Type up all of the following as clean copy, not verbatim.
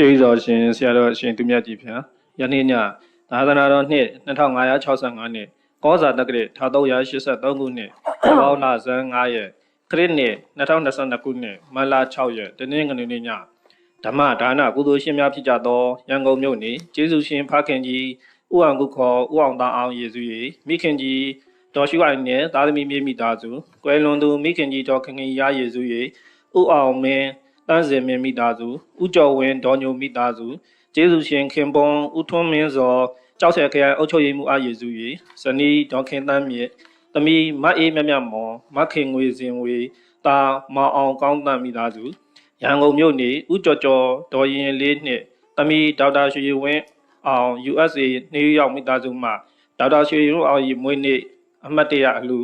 ကျေးဇူးတော်ရှင်ဆရာတော်ရှင်သူမြတ်ကြီးဗျာယနေ့ညသာသနာတော်နှစ်2565နှစ်ကောဇာတက္ကရာ1383ခုနှစ်ဘောင်းလဇန်9ရက်ခရစ်နှစ်2022ခုနှစ်မလ6ရက်တနင်္ဂနွေနေ့ညဓမ္မဒါနကုသိုလ်ရှင်များဖြစ်ကြသောရန်ကုန်မြို့နေကျေးဇူးရှင်ဖခင်ကြီးဦးအောင်ကုခေါ်ဦးအောင်သားအောင်ယေစု၏မိခင်ကြီးတော်ရှိခိုင်နှင့်သာသမီမြေမိသားစုကွယ်လွန်သူမိခင်ကြီးတော်ခင်ခင်ရာယေစု၏ဦးအောင်မင်းတန်းစင်မင်းမိသားစုဦးကျော်ဝင်းဒေါ်ညိုမိသားစုကျေးဇူးရှင်ခင်ပွန်ဦးထွန်းမင်းစောကြောက်ဆက်ခရိုင်အုပ်ချုပ်ရေးမှူးအားယေစု၏ဇနီးဒေါ်ခင်တန်းမြင့်သမီးမအေးမြမြမော်မခင်ငွေစင်ဝေတာမောင်အောင်ကောင်းတန်းမိသားစုရန်ကုန်မြို့နေဦးကျော်ကျော်ဒေါ်ရင်လေးနှင့်သမီးဒေါက်တာရွှေဝင်းအောင် USA နေရောက်မိသားစုမှဒေါက်တာရွှေဝင်းအောင်မွေးနေ့အမှတ်တရအလူ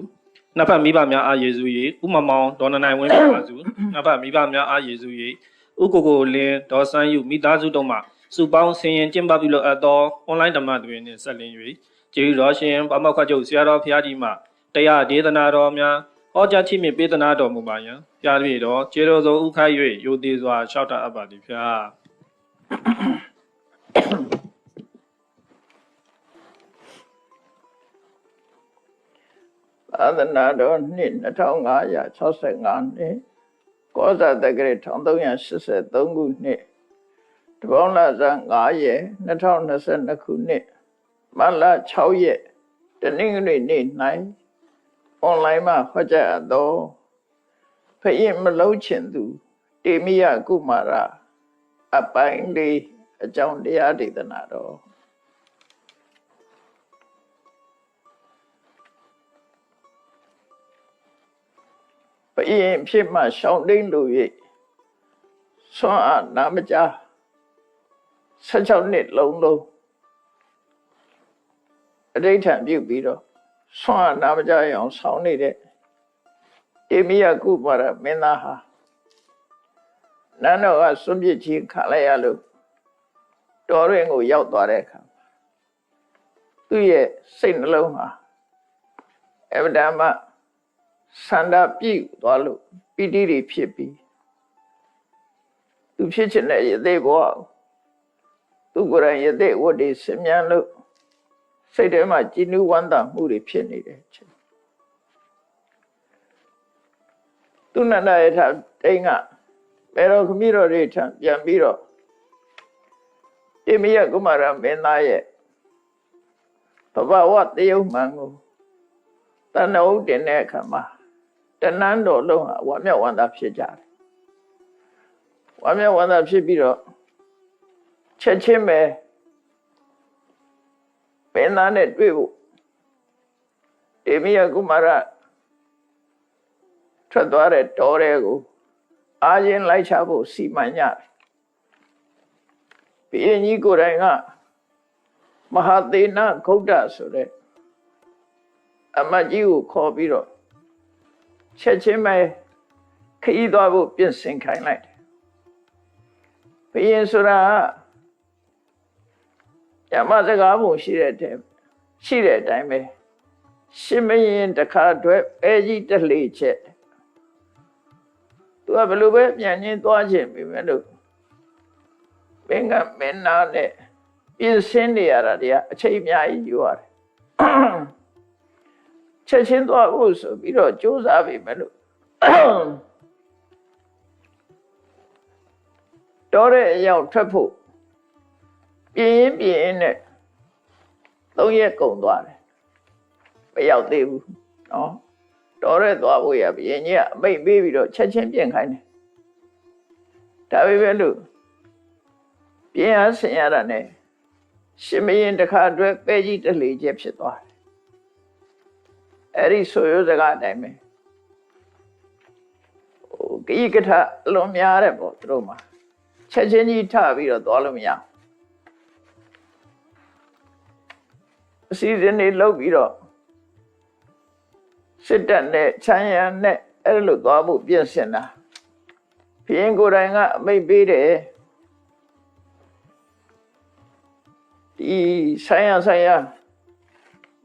နှစ်ဖက်မိဘများအားယေစု၏ဥမမောင်ဒေါ်နနိုင်ဝင်းမိသားစုနှစ်ဖက်မိဘများအားယေစု၏ဥကိုကိုလင်းဒေါ်ဆန်းယူမိသားစုတို့မှစုပေါင်းဆင်ရင်ကျင်းပပြုလုပ်အပ်သောအွန်လိုင်းဓမ္မတွင်နှင့်ဆက်လင်း၍ကျေးဇူးတော်ရှင်ဗမောက္ခချုပ်ဆရာတော်ဘုရားကြီးမှတရားဒေသနာတော်များဟောကြားချီးမြှင့်ပေးသနာတော်မူပါယံဖျားပြည့်တော်ကျေတော်စုံဥခိုက်၍ယိုသေးစွာလျှောက်တတ်အပ်ပါသည်ဖျားသာသနာတော်နှစ်2565နှစ်ကောဇာတက္ကရာ1383ခုနှစ်တပေါင်းလဇန်9ရက်2022ခုနှစ်မလ6ရက်တနင်္ဂနွေနေ့၌အွန်လိုင်းမှာဟောကြားအပ်သောဖယင်မလုံးချင်သူတေမိယကုမာရအပိုင်းလေးအကြောင်းတရားဒေသနာတော်ဘယင်ဖြစ်မှရှောင်းတိန်လူ၍ဆွမ်းအားနာမကြား16နှစ်လုံးအဋိဋ္ဌံပြုပြီးတော့ဆွမ်းအားနာမကြားအောင်ဆောင်းနေတဲ့တေမိယကုမာရမင်းသားဟာနန်းတော်ကစွန့်ပစ်ခြင်းခံလိုက်ရလို့တော်ရင်ကိုရောက်သွားတဲ့အခါသူ့ရဲ့စိတ်နှလုံးဟာအဗဒမဆန္ဒပြည့်သွားလို့ပီတိတွေဖြစ်ပြီးသူဖြစ်ချင်တဲ့ယသိဘဝသူကိုယ်တိုင်ယသိဝတ္တိဆင်မြန်းလို့စိတ်ထဲမှာကြည်နူးဝမ်းသာမှုတွေဖြစ်နေတယ်သူနန္ဒရထတိန်ကဘယ်တော့ခမည်းတော်တွေထပြန်ပြီးတော့တေမိယကုမာရမင်းသားရဲ့ဘဘဝတယုံမှန်ကိုတဏှုတင်တဲ့အခါမှာတဏန်းတော်လုံးဟာဝါမျက်ဝန္တာဖြစ်ကြတယ်ဝါမျက်ဝန္တာဖြစ်ပြီးတော့ချက်ချင်းပဲမင်းသားနဲ့တွေ့ဖို့တေမိယကုမာရထွက်သွားတဲ့တော်တဲ့ကိုအားချင်းလိုက်ချဖို့စီမံကြတယ်ဘုရင်ကြီးကိုယ်တိုင်ကမဟာသေနဂုဋ္ဌဆိုတဲ့အမတ်ကြီးကိုခေါ်ပြီးတော့ချက်ချင်းပဲခရီးသွားဖို့ပြင်ဆင်ခိုင်းလိုက်တယ်ဘုရင်ဆိုတာညမစကားပုံရှိတဲ့အတိုင်းပဲရှင်မင်းတခါအတွက်အဲကြီးတလှေချက်သူကဘယ်လိုပဲပြန်ရင်းသွားခြင်းပြီမဲ့လို့မင်းကမင်းနာနဲ့ပြင်ဆင်နေရတာတည်းအချိန်အများကြီးယူရတယ်ချက်ချင်းသွားဖို့ဆိုပြီးတော့ကြိုးစားပြီမဲ့လို့တော်တဲ့အရောက်ထွက်ဖို့ပြင်းနဲ့3ရက်ကုန်သွားတယ်မရောက်သေးဘူးနော်တော်ရဲသွားဖို့ရဘယင်ကြီးကအမိတ်ပေးပြီးတော့ချက်ချင်းပြင်ခိုင်းတယ်ဒါပေမဲ့လို့ပြင်အားဆင်ရတာနဲ့ရှင်မင်းတခါအတွက်ပဲကြီးတလှေချက်ဖြစ်သွားတယ်အဲ့ဒီဆိုရိုးစကားအတိုင်းပဲကိကထအလွန်များတဲ့ပေါ့သူတို့မှာချက်ချင်းကြီးထပြီးတော့သွားလို့မရဘူးအစီအစဉ်တွေလုပ်ပြီးတော့စစ်တပ်နဲ့ချမ်းရံနဲ့အဲ့လိုသွားဖို့ပြင်ဆင်တာဘုရင်ကိုယ်တိုင်ကအမိတ်ပေးတယ်ဒီဆိုင်ရ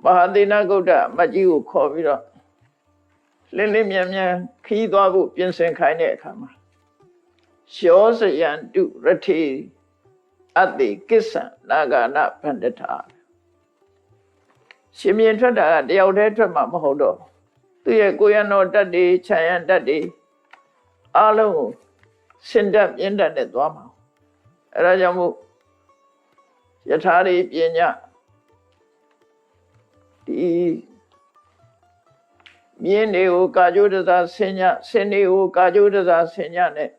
မဟာသေနဂုဋ္ဌအမတ်ကြီးကိုခေါ်ပြီးတော့လင်းမြန်ခီးသွားဖို့ပြင်ဆင်ခိုင်းတဲ့အခါမှာရှောစယံတုရထေ အတ္တိကိစ္ဆံနာဂာနဗန္ဒထာရှင်မြင်ထွက်တာကတယောက်တည်းထွက်မှာမဟုတ်တော့သူရဲ့ကိုယ်ရနောတတ်တွေခြံရံတတ်တွေအားလုံးကိုစင်တက်ပြင်းတတ်နဲ့သွားမှာအဲဒါကြောင့်မို့ယထာရိပညာဒီမြင်းတွေကိုကာကြိုးတစားဆင်ညဆင်တွေကိုကာကြိုးတစားဆင်ညနဲ့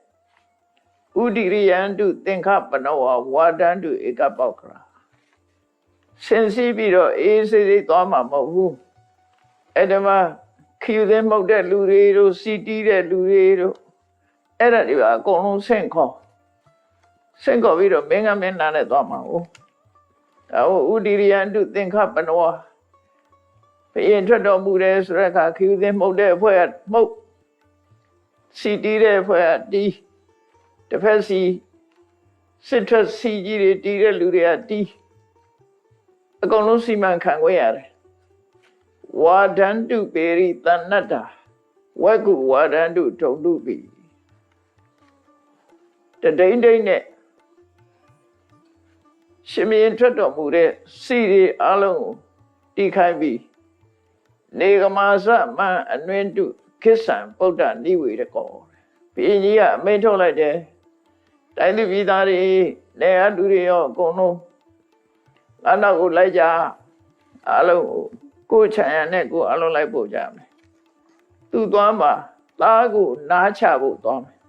ဥဒိရိယံတုသင်္ခပနောဝါဒံတုဧကပောက္ခရာဆင်စီးပြီးတော့အေးစိစိသွားမှာမဟုတ်ဘူးအဲ့ဒါမှခီးသင်းမှုတ်တဲ့လူတွေတို့စီတီးတဲ့လူတွေတို့အဲ့ဒါတွေကအကုန်လုံးဆင့်ခေါ်ပြီးတော့မင်းကမင်းနာနဲ့သွားမှာဟုတ်ဒါဥဒိရိယံတုသင်္ခပနောဘယင်ထွက်တော်မူတယ်ဆိုတဲ့အခါခီးသင်းမှုတ်တဲ့အဖွဲ့ကမှုတ်စီတီးတဲ့အဖွဲ့ကတီးတစ်ဖက်စီစစ်ထွက်စီကြီးတွေတီးတဲ့လူတွေကတီးအကုန်လုံးစီမံခန့်ခွဲရတယ်ဝါဒန္တုပေရိတဏ္ဏတာဝက္ကုဝါဒန္တုထုံတုပိတဒိမ့်ဒိမ့်နဲ့ရှင်မင်းထွက်တော်မူတဲ့စီတွေအလုံးကိုတီးခိုင်းပြီးနေကမာစမံအနွင်းတုခိစ္ဆံဗုဒ္ဓနိဝေရကောဘုရင်ကြီးကအမိန့်ထုတ်လိုက်တယ်တိုင်းသူပြည်သားတွေနေရာလူတွေရောအကုန်လုံးငါနောက်ကိုလိုက်ကြအလုံးကိုခြံရံနဲ့ကိုအလုံးလိုက်ပို့ကြမယ်သူသွားမှာသားကိုနားချဖို့သွားမယ်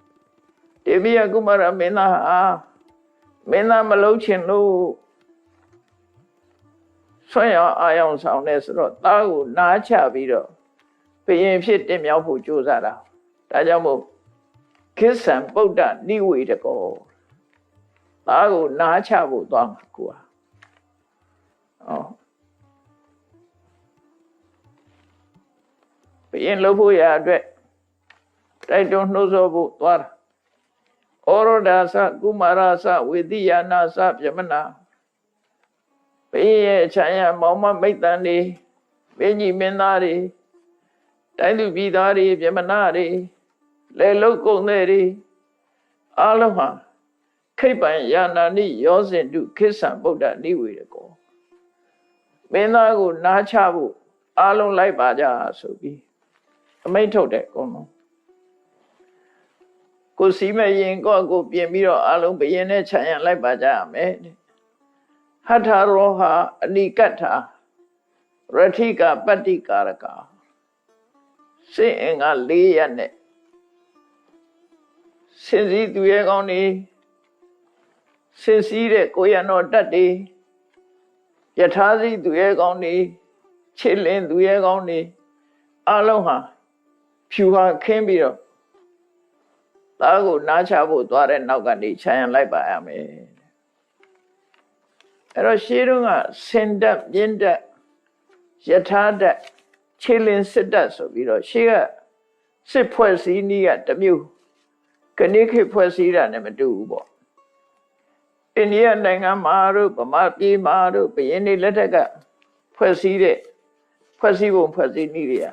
တေမိယကုမာရမင်းသားဟာမင်းသားမလုံးချင်လို့ဆွမ်းရအာယောင်ဆောင်နေဆိုတော့သားကိုနားချပြီးတော့ဘုရင်ဖြစ်တင်မြောက်ဖို့ကြိုးစားတာဒါကြောင့်မို့ခိစ္ဆံဗုဒ္ဓနိဝေဒကောသားကိုနားချဖို့သွားမှာကိုကဘုရင်လုပ်ဖို့ရအတွက်တိုက်တွန်းနှိုးဆော်ဖို့သွားတာဩရောဒာသကုမာရသဝေတိယာနာသပြမနာဘုရင်ရဲ့ခြံရံမောင်မမိတ်တန်တွေမင်းကြီးမင်းသားတွေတိုင်းသူပြည်သားတွေပြမနာတွေလေလုတ်ကုန်တွေအားလုံးဟာခိပ္ပံယာနာနိယောဇင်တုခိစ္ဆံဗုဒ္ဓနိဝေရကောမင်းသားကိုနားချဖို့အားလုံးလိုက်ပါကြဆိုပြီးအမိန့်ထုတ်တယ်အကုန်လုံးကိုစီမရင်ကိုပြင်ပြီးတော့အားလုံးဘယင်းနဲ့ခြံရံလိုက်ပါကြရမယ်ဟထရောဟာအနိကတ္ထာရထိကပတ္တိကာရကစေအင်္ဂါ၄ရက်နဲ့စင်စည်းသူရဲကောင်းနေစင်စည်းတဲ့ကိုရနောတတ်တွေယထာစည်းသူရဲကောင်းနေခြေလင်းသူရဲကောင်းနေအလုံးဟာဖြူဟာခင်းပြီးတော့သားကိုနားချဖို့သွားတဲ့နောက်ကနေခြံရံလိုက်ပါရမယ်အဲ့တော့ရှေးတုန်းကစင်တက်မြင့်တက်ယထာတက်ခြေလင်းစစ်တက်ဆိုပြီးတော့ရှေးကစစ်ဖွဲ့စည်းနည်းကတစ်မျိုးကနေ့ခေတ်ဖွဲ့စည်းတာနဲ့မတူဘူးပေါ့အိန္ဒိယနိုင်ငံမှာတို့ဗမာပြည်မှာတို့ဘုရင်တွေလက်ထက်ကဖွဲ့စည်းတဲ့ဖွဲ့စည်းပုံဖွဲ့စည်းနည်းတွေက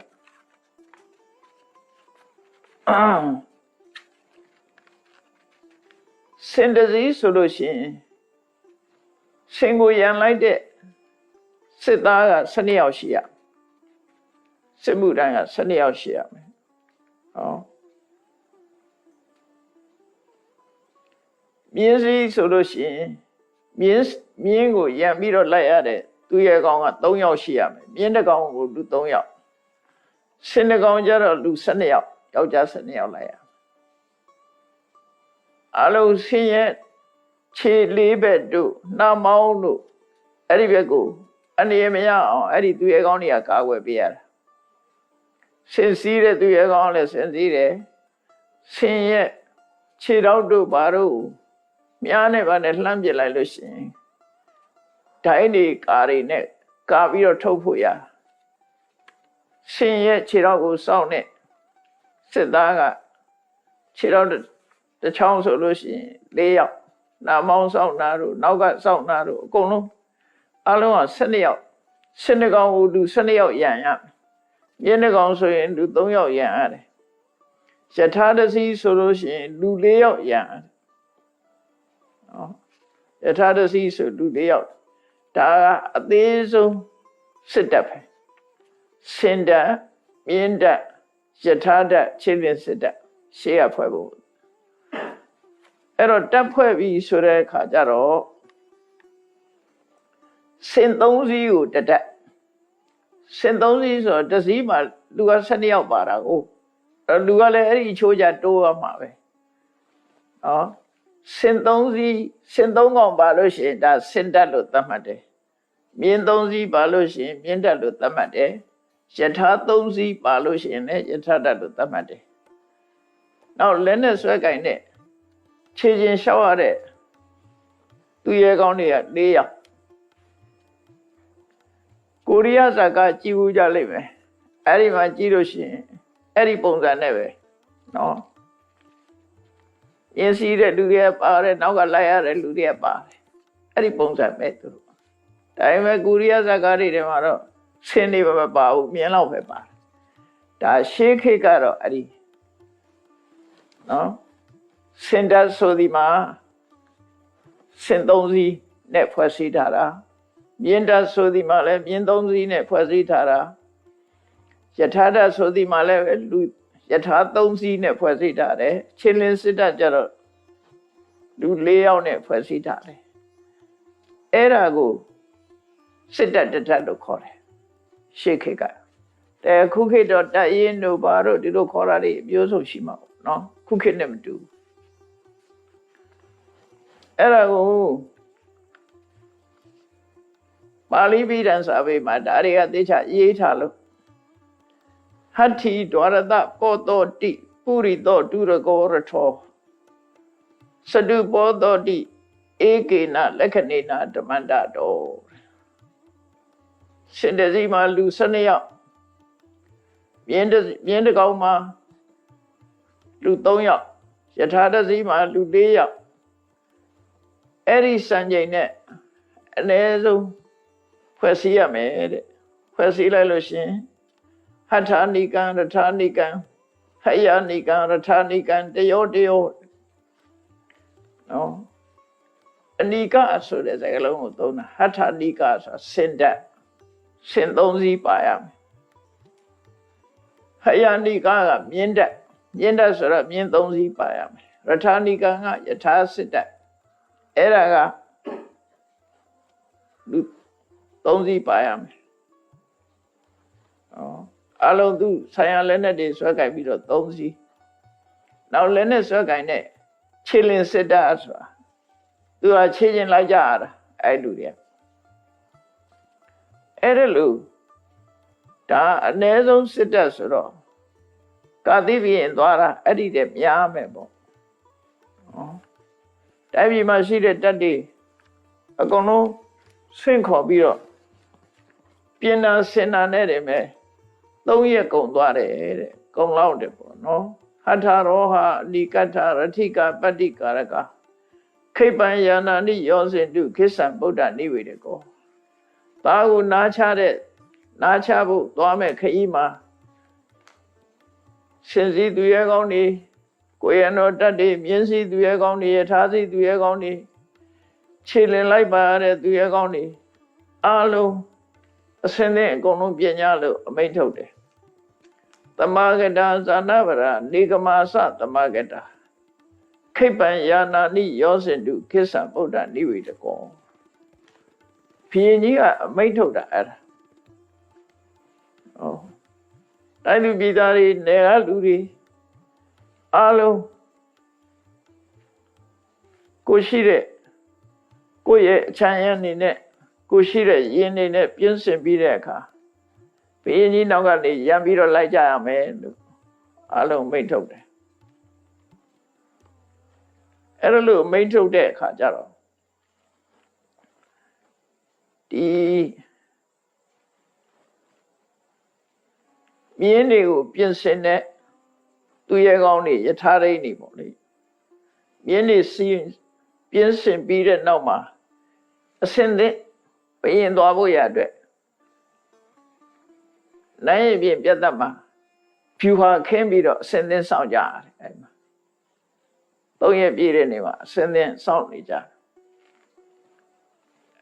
စင်တစည်းဆိုလို့ရှိရင်စင်ကိုရန်လိုက်တဲ့စစ်သားက12ယောက်ရှိရစစ်မှုတိုင်းက12ယောက်ရှိရမယ်မြင်းစည်းဆိုလို့ရှိရင်မြင်းကိုရန်ပြီးတော့လိုက်ရတဲ့သူရဲ့ကောင်က3ယောက်ရှိရမယ်မြင်းတစ်ကောင်ကိုလူ3ယောက်စင်တစ်ကောင်ကျတော့လူ12ယောက်ယောက်ျား12ယောက်လိုက်ရအလုံးဆင်းရဲခြေလေးဘက်တို့နှာမောင်းတို့အဲ့ဒီဘက်ကိုအနေမရအောင်အဲ့ဒီသူရဲ့ကောင်တွေကကာကွယ်ပေးရတာဆင်စည်းတဲ့သူရဲ့ကောင်လည်းဆင်စည်းတယ်ဆင်းရဲခြေထောက်တို့ဘာတို့မြားနဲ့ဗာနဲ့လှမ်းပစ်လိုက်လို့ရှိရင်ဒိုင်းတွေကာတွေနဲ့ကာပြီးတော့ထုတ်ဖို့ရရှင်ရဲ့ခြေထောက်ကိုစောင့်နေစစ်သားကခြေထောက်တစ်ချောင်းဆိုလို့ရှိရင်၄ယောက်နာမောင်းစောင့်နာတို့နောက်ကစောင့်နာတို့အကုန်လုံးအလုံးက12ယောက်12ကောင်ကိုလူ12ယောက်ရန်ရမြင်းတစ်ကောင်ဆိုရင်လူ3ယောက်ရန်ရတယ်ယထာတစီဆိုလို့ရှိရင်လူ4ယောက်ရန် ယထာတစီဆိုလူတယောက်ဒါကအသေးဆုံးစစ်တပ်ပဲစင်တပ်မြင်းတပ်ယထာတပ်ခြေလင်းစစ်တပ်ရှေ့ရဖွဲ့ဖို့အဲ့တော့တပ်ဖွဲ့ပြီးဆိုတဲ့အခါကျတော့စင်3စီးကိုတက်စင်3စီးဆိုတော့တစ်စီးမှာလူက12ယောက်ပါတာကိုလူကလည်းအဲ့ဒီချိုးကြတိုးရမှာပဲနော်စင်3စီးစင်3កောင်ပါလို့ရှိရင်ဒါစင်တက်လို့သတ်မှတ်တယ်မြင်း3စီးပါလို့ရှိရင်မြင်းတက်လို့သတ်မှတ်တယ်ယထာ3စီးပါလို့ရှိရင်လည်းယထာတက်လို့သတ်မှတ်တယ်နောက်လက်နဲ့ဆွဲကင်တဲ့ခြေချင်းလျှောက်ရတဲ့သူရဲကောင်းတွေက4ယောက်ကိုရီးယားဇာကကြည်ဦးကြလိမ့်မယ်အဲ့ဒီမှာကြည့်လို့ရှိရင်အဲ့ဒီပုံစံနဲ့ပဲနော်ရင်းစီးတဲ့လူတွေပါတယ်နောက်ကလိုက်ရတဲ့လူတွေပါတယ်အဲ့ဒီပုံစံပဲသူတို့ဒါပေမဲ့ကိုရီးယားဇာကတွေထဲမှာတော့ဆင်းနေမပါဘူးမြင်းလောက်ပဲပါတယ်ဒါရှေးခေတ်ကတော့အဲ့ဒီနော်စင်တပ်ဆိုဒီမှာစင်3စီးနဲ့ဖွဲ့စည်းထားတာမြင်းတပ်ဆိုဒီမှာလည်းမြင်း3စီးနဲ့ဖွဲ့စည်းထားတာယထာတပ်ဆိုဒီမှာလည်းလူယထာ3စီးနဲ့ဖွဲ့စည်းထားတယ်ခြေလင်းစစ်တပ်ကျတော့လူ4ယောက်နဲ့ဖွဲ့စည်းထားတယ်အဲ့ဒါကိုစစ်တပ်တစ်ထပ်လို့ခေါ်တယ်ရှေ့ခေတ်ကแต่ခုခေတ်တော့တပ်ရင်းတို့ဘာတို့ဒီလိုခေါ်တာတွေအမျိုးဆုံးရှိမှာပေါ့နော်ခုခေတ်နဲ့မတူဘူးအဲ့ဒါကိုပါဠိပိဋကစာပေမှာဒါတွေကသေချာရေးထားလို့ဟတ္ထိဒွါရတပောတောတိပုရိသောဒုရကောရထောစတုပောတောတိဧကေနလက္ခဏေနဓမ္မန္တတောရှင်တစီမှာလူ12ယောက်မြင်းတကောင်မှာလူ3ယောက်ယထာတစီမှာလူ4ယောက်အဲ့ဒီစံချိန်နဲ့အနည်းဆုံးဖွဲ့စည်းရမယ်တဲ့ဖွဲ့စည်းလိုက်လို့ရှင်ဟဋ္ဌာနိကံရထာနိကံဟယနိကံရထာနိကံတယောနော်အနိကဆိုတဲ့စကားလုံးကိုသုံးတာဟဋ္ဌာနိကဆိုစင်တက်စင်3စီးပါရမယ်ဟယနိကကမြင်းတက်ဆိုတော့မြင်း3စီးပါရမယ်ရထာနိကံကယထာစစ်တက်အဲ့ဒါကလူ3စီးပါရမယ်အလုံးသူဆိုင်ရလက်နဲ့တွေဆွဲကြိုက်ပြီးတော့3စီးနောက်လက်နဲ့ဆွဲကြိုက်တဲ့ခြေလင်းစစ်တပ်ဆိုတာသူကခြေချင်းလိုက်ကြရတာအဲ့လူတွေအဲ့ဒါလူဒါအ ਨੇ ဆုံးစစ်တပ်ဆိုတော့ကာတိဘိရင်သွားတာအဲ့ဒီတည်းများမယ်ပေါ့တိုင်းပြည်မှာရှိတဲ့တပ်တွေအကုန်လုံးဆင့်ခေါ်ပြီးတော့ပြင်နာစင်နာနဲ့တယ်မယ်3ရက်ကုန်သွားတယ်တဲ့ကုန်လောက်တယ်ပေါ့နော်ဟထရောဟအနိကထရထိကပတ္တိကာရကခိပ္ပံယာနာနိယောစင်တုခိစ္ဆံဗုဒ္ဓနိဝေဒကောဒါကိုနားချဖို့သွားမဲ့ခရီးမှာရှင်စီသူရဲကောင်းနေကိုရနောတတ်တွေမြင်းစီသူရဲကောင်းနေယထာစီသူရဲကောင်းနေခြေလင်လိုက်ပါတဲ့သူရဲကောင်းနေအားလုံးအစင်းနဲ့အကုန်လုံးပြင်ညာလို့အမိန့်ထုတ်တယ်တမဂတဇာနာဗရာနေကမာသတမဂတခိပ္ပံယာနာနိယောစင်တုခိစ္ဆံဗုဒ္ဓနိဝေဒကောဘုရင်ကြီးကအမိန့်ထုတ်တာအဲ့ဒါတိုင်းလူပြည်သားတွေနေရလူတွေအားလုံးကိုရှိတဲ့ကိုရဲ့အချမ်းရအနေနဲ့ကိုရှိတဲ့ရင်းနေနဲ့ပြင်းစင်ပြီးတဲ့အခါဘုရင်ကြီးနောက်ကနေရံပြီးတော့လိုက်ကြရမယ်လို့အားလုံးမိန့်ထုတ်တယ်အဲ့လိုမိန့်ထုတ်တဲ့အခါကျတော့ဒီမြင်းတွေကိုပြင်ဆင်တဲ့သူရဲကောင်းတွေယထာရိနေပေါ့လေမြင်းတွေပြင်ဆင်ပြီးတဲ့နောက်မှာအစင်းတဲ့ဘုရင်သွားဖို့ရအတွက်နိုင်ရင်ပြင်ပြတ်သက်မှာဖြူဟာခင်းပြီးတော့အစင်းသင်းစောင့်ကြရတယ်အဲ့မှာ3ရက်ပြည့်တဲ့နေ့မှာအစင်းသင်းစောင့်နေကြ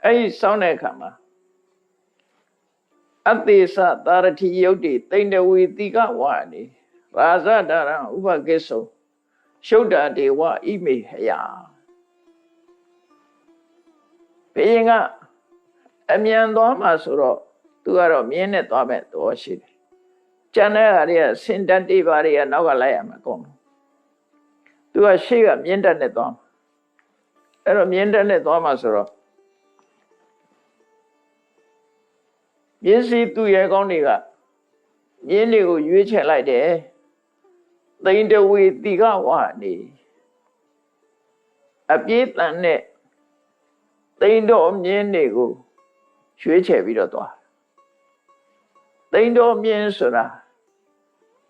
ấy sau này khả mà Atisa Tarati Yoti Tenda Vitika Wani Raza Dara Upageso Shoda Dewa Ime Haya Payinga Amian Doma Suro Tuaro Miene Tome Toshi Chana Aria Sindanti Varia Nogalaya Macon Tua Shiga Mienda Netom Ero Mienda Netoma Suro Yesi tu ye con đi cả, yến đi của duy trở lại để tên đâu vì tì cả hòa đi, áp biết là nè, tên đâu ông yến đi của duy trở bị đó tòa, tên đâu ông yến sửa ra,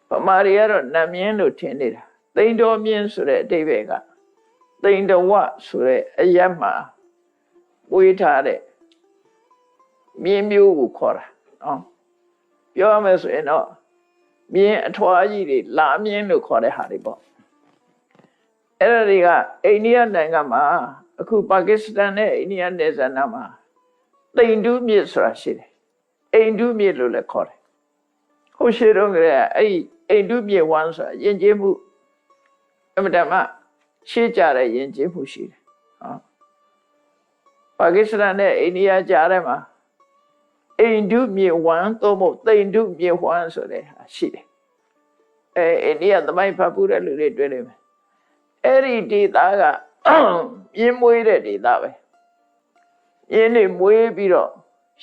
và Maria rồi nam yến được thiên đi ra, tên đâu ông yến sửa ra đây về cả, tên đâu hòa sửa ra ấy mà, vui thà đấy. Miên miêu của khó ra,ပြောမယ်ဆိုရင်တော့မြင်းအထွားကြီးတွေလာမြင်းလို့ခေါ်တဲ့ဟာတွေပေါ့အဲ့ဒါတွေကအိန္ဒိယနိုင်ငံမှာအခုပါကစ္စတန်နဲ့အိန္ဒိယနယ်စပ်နားမှာတိန်တူးမြစ်ဆိုတာရှိတယ်အိန္ဒုမြစ်လို့လည်းခေါ်တယ်ဟိုရှိတော့ကလေးအဲ့အိန္ဒုမြစ်ဝမ်းဆိုတာယဉ်ကျေးမှုအမှန်တမ်းရှေ့ကြတဲ့ယဉ်ကျေးမှုရှိတယ်ပါကစ္စတန်နဲ့အိန္ဒိယကြားထဲမှာအိန္ဒုမြေဝမ်းသို့မဟုတ်တိန်ဒုမြေဝမ်းဆိုတဲ့ဟာရှိတယ်အိန္ဒိယသမိုင်းဖတ်ဖူးတဲ့လူတွေတွေ့နေမယ်အဲ့ဒီဒေသကပြင်းမွေးတဲ့ဒေသပဲပြင်းနေမွေးပြီးတော့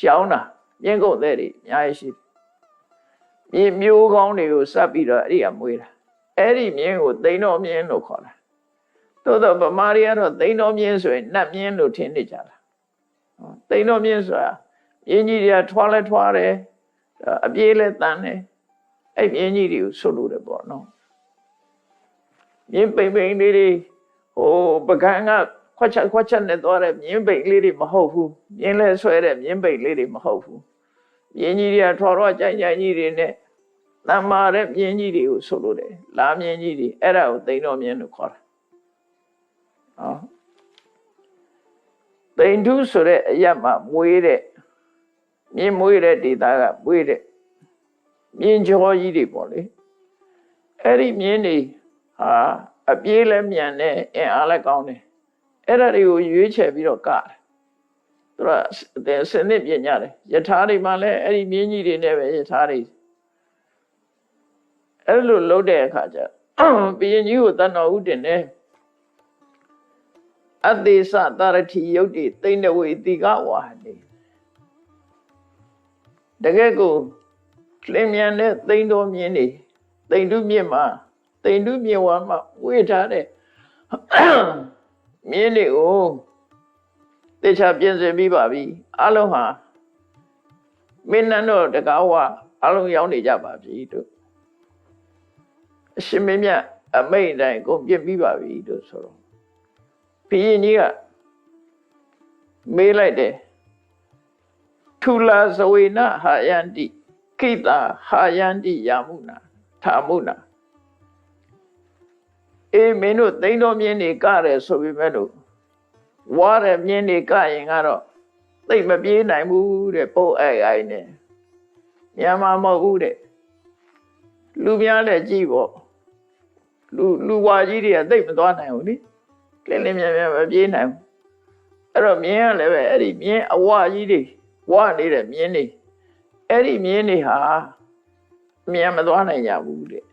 ရှောင်းတာပြင်းကုန်တဲ့တွေအများကြီးရှိတယ်မျိုးကောင်းတွေကိုစပ်ပြီးတော့အဲ့ဒီကမွေးတာအဲ့ဒီမြင်းကိုသိန်းတော်မြင်းလို့ခေါ်တာသို့တော့ဗမာတွေကတော့သိန်းတော်မြင်းဆိုရင်နတ်မြင်းလို့ထင်နေကြတာသိန်းတော်မြင်းဆိုတာမြင်းကြီးတွေကထွားလဲထွားတယ်အပြေးလဲတန်တယ်အဲ့မြင်းကြီးတွေကိုဆွလို့တယ်ပေါ့နော်မြင်းပိန်ပိန်လေးတွေဟိုပကံကခွက်ချက်နဲ့သွားတဲ့မြင်းပိန်လေးတွေမဟုတ်ဘူးမြင်းလဲဆွဲတဲ့မြင်းပိန်လေးတွေမဟုတ်ဘူးမြင်းကြီးတွေကထွားတော့ကြိုင်ကြီးတွေနဲ့တမ်းမာတဲ့မြင်းကြီးတွေကိုဆွလို့တယ်လာမြင်းကြီးတွေအဲ့ဒါကိုသိန်းတော်မြင်းလို့ခေါ်တာသိန်းထုဆိုတဲ့အရာမှာမွေးတဲ့မြင်းမွေးတဲ့ဒေသကမွေးတဲ့မြင်းကြောကြီးတွေပေါ့လေအဲ့ဒီမြင်းတွေဟာအပြေးလည်းမြန်တယ်အင်အားလည်းကောင်းတယ်အဲ့ဒါတွေကိုရွေးချယ်ပြီးတော့ကတယ်သူကစနစ်ပြင်ကြတယ်ယထာတွေမှာလည်းအဲ့ဒီမြင်းကြီးတွေနဲ့ပဲယထာတွေအဲ့လိုလုပ်တဲ့အခါကျဘုရင်ကြီးကိုတန်တော်ဥတင်တယ်အသေစတရတိယုတ်တိသိဏဝေတိကဝါနေတကယ်ကိုလင်းမြန်တဲ့သိန်းတော်မြင်းနေသိန်းတုမြင့်မှာသိန်းတုမြင့်ဝါမှာဝေထားတဲ့မြင်းတွေကိုတေချာပြင်ဆင်ပြီးပါပြီအလုံးဟာမင်းနန်းတော်တကားဝအလုံးရောက်နေကြပါပြီတို့အရှင်မင်းမြတ်အမိန့်တိုင်းကိုပြင်ပြီးပါပြီတို့ဆိုတော့ဘုရင်ကြီးကမေးလိုက်တယ်ထူလာဇဝေနဟာယန္တိခိတာဟာယန္တိယာမုနာထာမုနာမင်းတို့သိန်းတော်မြင်းနေကြတယ်ဆိုပေမဲ့လို့ဝါတဲ့မြင်းနေကြရင်ကတော့သိမပြေးနိုင်ဘူးတဲ့ပုတ်အိုင်နဲ့မြန်မာမဟုတ်ဘူးတဲ့လူများလည်းကြည့်ပေါ့လူဝါကြီးတွေကသိမသွားနိုင်ဘူးနိလင်းမြန်မပြေးနိုင်ဘူးအဲ့တော့မြင်းကလည်းပဲအဲ့ဒီမြင်းအဝါကြီးတွေဝါနေတဲ့မြင်းတွေအဲ့ဒီမြင်းတွေဟာမြန်မသွားနိုင်ကြဘူးတဲ့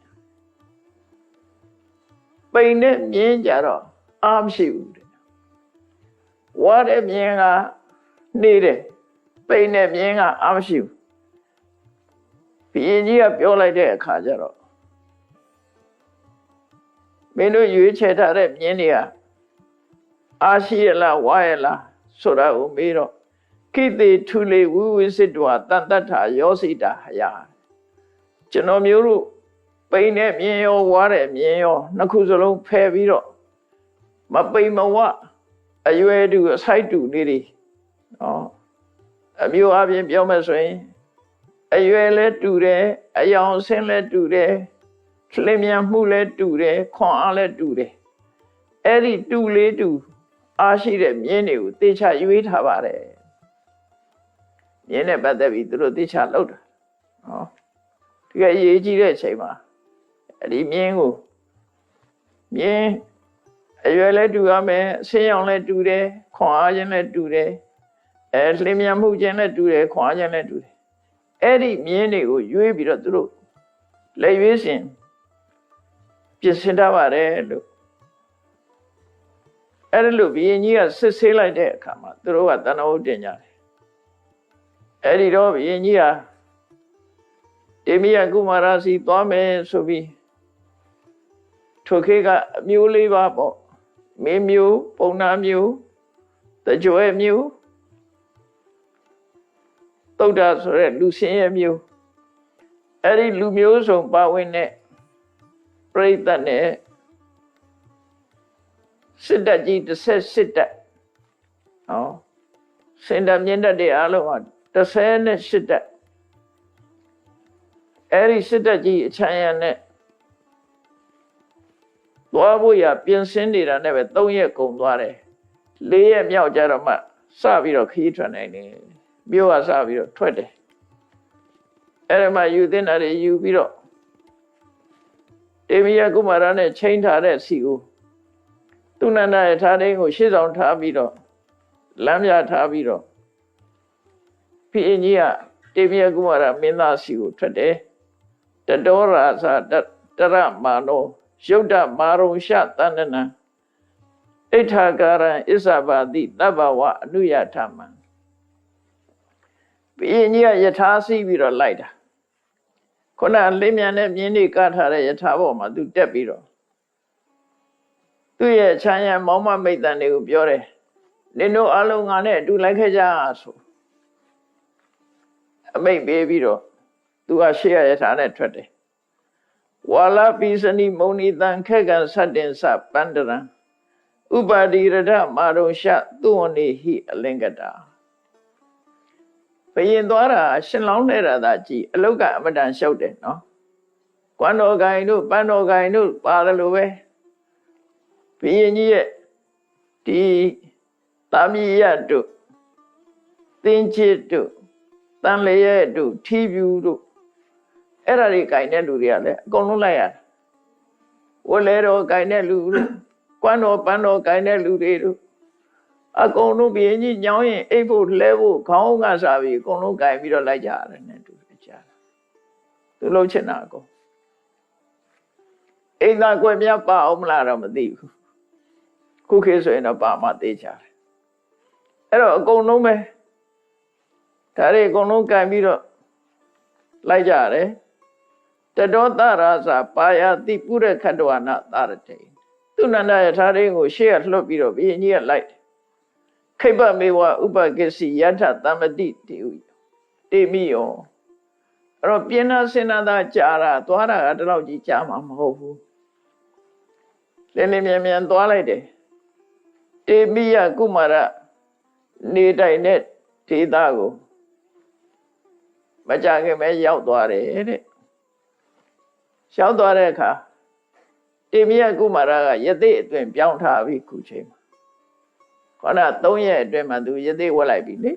ပိန်နဲ့မြင်းကြတော့အားမရှိဘူးတဲ့ဝါတဲ့မြင်းကနေတယ်ပိန်နဲ့မြင်းကအားမရှိဘူးဘုရင်ကြီးကပြောလိုက်တဲ့အခါကျတော့မင်းတို့ရွေးချယ်ထားတဲ့မြင်းတွေကအားရှိရလားဝါရလားဆိုတာကိုမေးတော့ခိတေထုလေဝိဝိစစ်တောတန်တ္ထာယောစိတာဟယကျွန်တော်မျိုးတို့ပိန်နဲ့မြင်းရောဝါတဲ့မြင်းရောနှစ်ခုစလုံးဖယ်ပြီးတော့မပိန်မဝအရွယ်တူအဆိုင်တူလေးတွေနော်အမျိုးအပြင်ပြောမယ်ဆိုရင်အရွယ်လည်းတူတယ်အယောင်ဆင်းလည်းတူတယ်လင်းမြန်မှုလည်းတူတယ်ခွန်အားလည်းတူတယ်အဲ့ဒီတူလေးတူအားရှိတဲ့မြင်းတွေကိုတေချာရွေးထားပါတယ် မြင်းနဲ့ပတ်သက်ပြီးသူတို့သိချလောက်တာနော်ဒီကအရေးကြီးတဲ့အချိန်မှာဒီမြင်းကိုမြင်းအရွယ်လည်းတူရမယ်အဆင်းရောင်လည်းတူတယ်ခွန်အားခြင်းလည်းတူတယ်လင်းမြန်မှုခြင်းလည်းတူတယ်ခွန်အားခြင်းလည်းတူတယ်အဲ့ဒီမြင်းတွေကိုရွေးပြီးတော့သူတို့လက်ရွေးစင်ပြင်ဆင်ထားပါတယ်လို့အဲ့ဒါလို့ဘုရင်ကြီးကစစ်ဆေးလိုက်တဲ့အခါမှာသူတို့ကတဏှာဟုတ်တင်ကြတယ်အဲ့ဒီတော့ဘုရင်ကြီးကတေမိယကုမာရစီသွားမယ်ဆိုပြီးထိုခေတ်ကအမျိုးလေးပါပေါ့မင်းမျိုးပုံနာမျိုးတကြွယ်မျိုးသုဒ္ဓဆိုတဲ့လူစင်းရဲ့မျိုးအဲ့ဒီလူမျိုးစုံပါဝင်တဲ့ပရိသတ်နဲ့စစ်တပ်ကြီး18တပ်ဟောစင်တပ်မြင့်တပ်တွေအားလုံးက18တပ်အဲ့ဒီစစ်တပ်ကြီးအချမ်းရနဲ့သွားဖို့ရပြင်ဆင်နေတာနဲ့ပဲ3ရက်ကုန်သွားတယ်4ရက်မြောက်ကြတော့မှစပြီးတော့ခီးထွက်နိုင်တယ်မြို့ကစပြီးတော့ထွက်တယ်အဲ့ဒါမှယူသင့်တာတွေယူပြီးတော့တေမိယကုမာရနဲ့ချိန်ထားတဲ့စီကိုသူနန္ဒရဲ့ထားတိုင်းကိုရှေ့ဆောင်ထားပြီးတော့လမ်းပြထားပြီးတော့ဘုရင်ကြီးကတေမိယကုမာရမင်းသားစီကိုထွက်တယ်တတောရာသတရမာနောယုဒ္ဓမာရုံရှသန္နနံဣထာကာရံဣဇဘာတိတဗ္ဗဝအနုယထမံဘုရင်ကြီးကယထာစီးပြီးတော့လိုက်တာခုနလင်းမြန်တဲ့မြင်းတွေကထားတဲ့ယထာပေါ်မှာသူတက်ပြီးတော့သူ့ရဲ့ချမ်းရံမောင်မမိတ်တန်တွေကိုပြောတယ်နင်တို့အလုံးငါနဲ့အတူလိုက်ခဲ့ကြဆိုအမိတ်ပေးပြီးတော့သူကရှေ့ရယထာနဲ့ထွက်တယ်ဝါလာပိစနိမုန်နိတံခက်ကံသတ္တင်စပန္တရံဥပါတိရထမာရုံရှသုဝနေဟိအလင်္ကတာဘယင်သွားတာရှင်လောင်းနေတာသာကြည်အလုတ်ကအမတန်ရှုပ်တယ်နော်ကွမ်းတော်ကိုင်တို့ပန်းတော်ကိုင်တို့ပါတယ်လို့ပဲဘုရင်ကြီးရဲ့ဒီတာမီရတို့သင်္ချစ်တို့တန်လျက်တို့ထီပြူတို့အဲ့ဒါတွေကိုင်တဲ့လူတွေကလည်းအကုန်လုံးလိုက်ရတယ်ဝလဲတော်ကိုင်တဲ့လူတို့ကွမ်းတော်ပန်းတော်ကိုင်တဲ့လူတွေတို့အကုန်လုံးဘုရင်ကြီးညောင်းရင်အိပ်ဖို့လဲဖို့ခေါင်းကစားပြီးအကုန်လုံးကိုင်ပြီးတော့လိုက်ကြရတယ်နဲ့တူကြတာသူလုံးချင်တာအကုန်အိမ်သာကွယ်မြတ်ပါအောင်မလားတော့မသိဘူးခုခေတ်ဆိုရင်တော့ပါမှသိကြတယ်အဲ့တော့အကုန်လုံးပဲဒါတွေအကုန်လုံးကင်ပြီးတော့လိုက်ကြရတယ်တတောတရာဇာပါယတိပုရခတ္တဝနာသာရတေသူနန္ဒယထာရင်းကိုရှေ့ကလှုပ်ပြီးတော့ဘုရင်ကြီးကလိုက်ခိပ္ပမေဝဥပကိစီယထသမ္မတိတေဟုတေမိယောအဲ့တော့ပြင်းနာစင်နာသာကြာတာသွားတာကတလောက်ကြီးကြာမှာမဟုတ်ဘူးလင်းလင်းမြန်မြန်သွားလိုက်တယ်တေမိယကုမာရနေတိုင်တဲ့ဒေသကိုမကြခင်ပဲရောက်သွားတယ်တဲ့ရောက်သွားတဲ့အခါတေမိယကုမာရကယသိအတွင်ပြောင်းထားပြီခုချိန်မှာခဏ3ရက်အတွင်းမှာသူယသိဝက်လိုက်ပြီလေ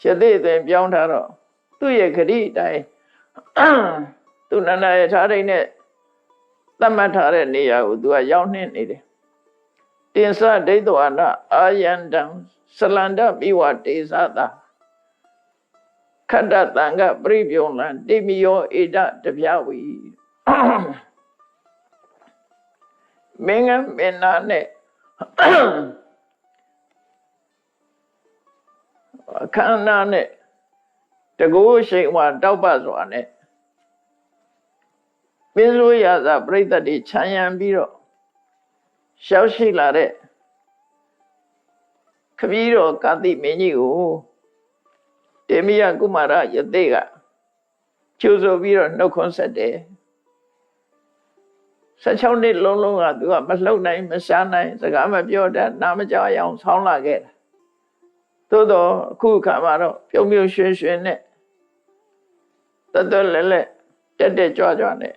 ယသိအတွင်ပြောင်းထားတော့သူ့ရဲ့ခရီးအတိုင်းသူနန္ဒရဲ့ထားတိုင်းနဲ့သတ်မှတ်ထားတဲ့နေရာကိုသူကရောက်နှင်းနေတယ်တင်္စဒိဋ္ဌဝနာအာယန္တံစလန္ဒမိဝတေသတာခတ္တတံကပရိပြုံလံတိမိယောဧဒတပြဝီမင်းကမင်းနာနဲ့အခမ်းအနားနဲ့တကူရှိန်ဝါတောက်ပစွာနဲ့မင်းစိုးရာဇပရိသတ်တွေခြံရံပြီးတော့ရှောက်ရှိလာတဲ့ခပီးတော်ကာတိမင်းကြီးကိုတေမိယကုမာရယသိကကျိုးဆိုပြီးတော့နှုတ်ခွန်းဆက်တယ်16နှစ်လုံးလုံးကသူကမလှုပ်နိုင်မရှားနိုင်စကားမပြောတတ်နားမကြောက်အောင်ဆောင်းလာခဲ့တာသို့တော့အခုခါမှာတော့ပြုံးပြုံးရွှင်ရွှင်နဲ့တတ်လဲလဲတက်တက်ကြွကြွနဲ့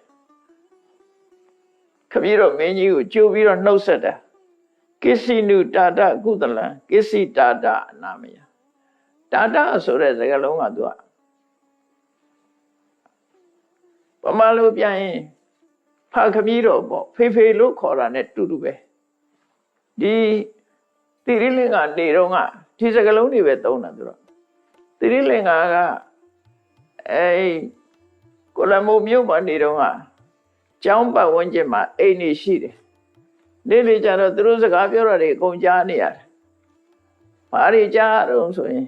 ခပီးတော်မင်းကြီးကိုကြိုးပြီးတော့နှုတ်ဆက်တာကိစီနုတာတကုသလံကိစီတာတအနာမယ တာတာဆိုတဲ့စကားလုံးကသူကပမာလို့ပြန်ရင်ဖာခမီးတော်ပေါ့ဖေဖေလို့ခေါ်တာ ਨੇ တူတူပဲဒီတိရိလင်္ကာနေတော့ကဒီစကားလုံးတွေပဲသုံးတာသူတော့တိရိလင်္ကာကကိုလမိုမြို့မှာနေတော့ကကျောင်းပတ်ဝန်းကျင်မှာအိမ်နေရှိတယ်နေ့လေကျတော့သူတို့စကားပြောတာတွေအကုန်ကြားနေရတယ်ဘာတွေကြားတော့ဆိုရင်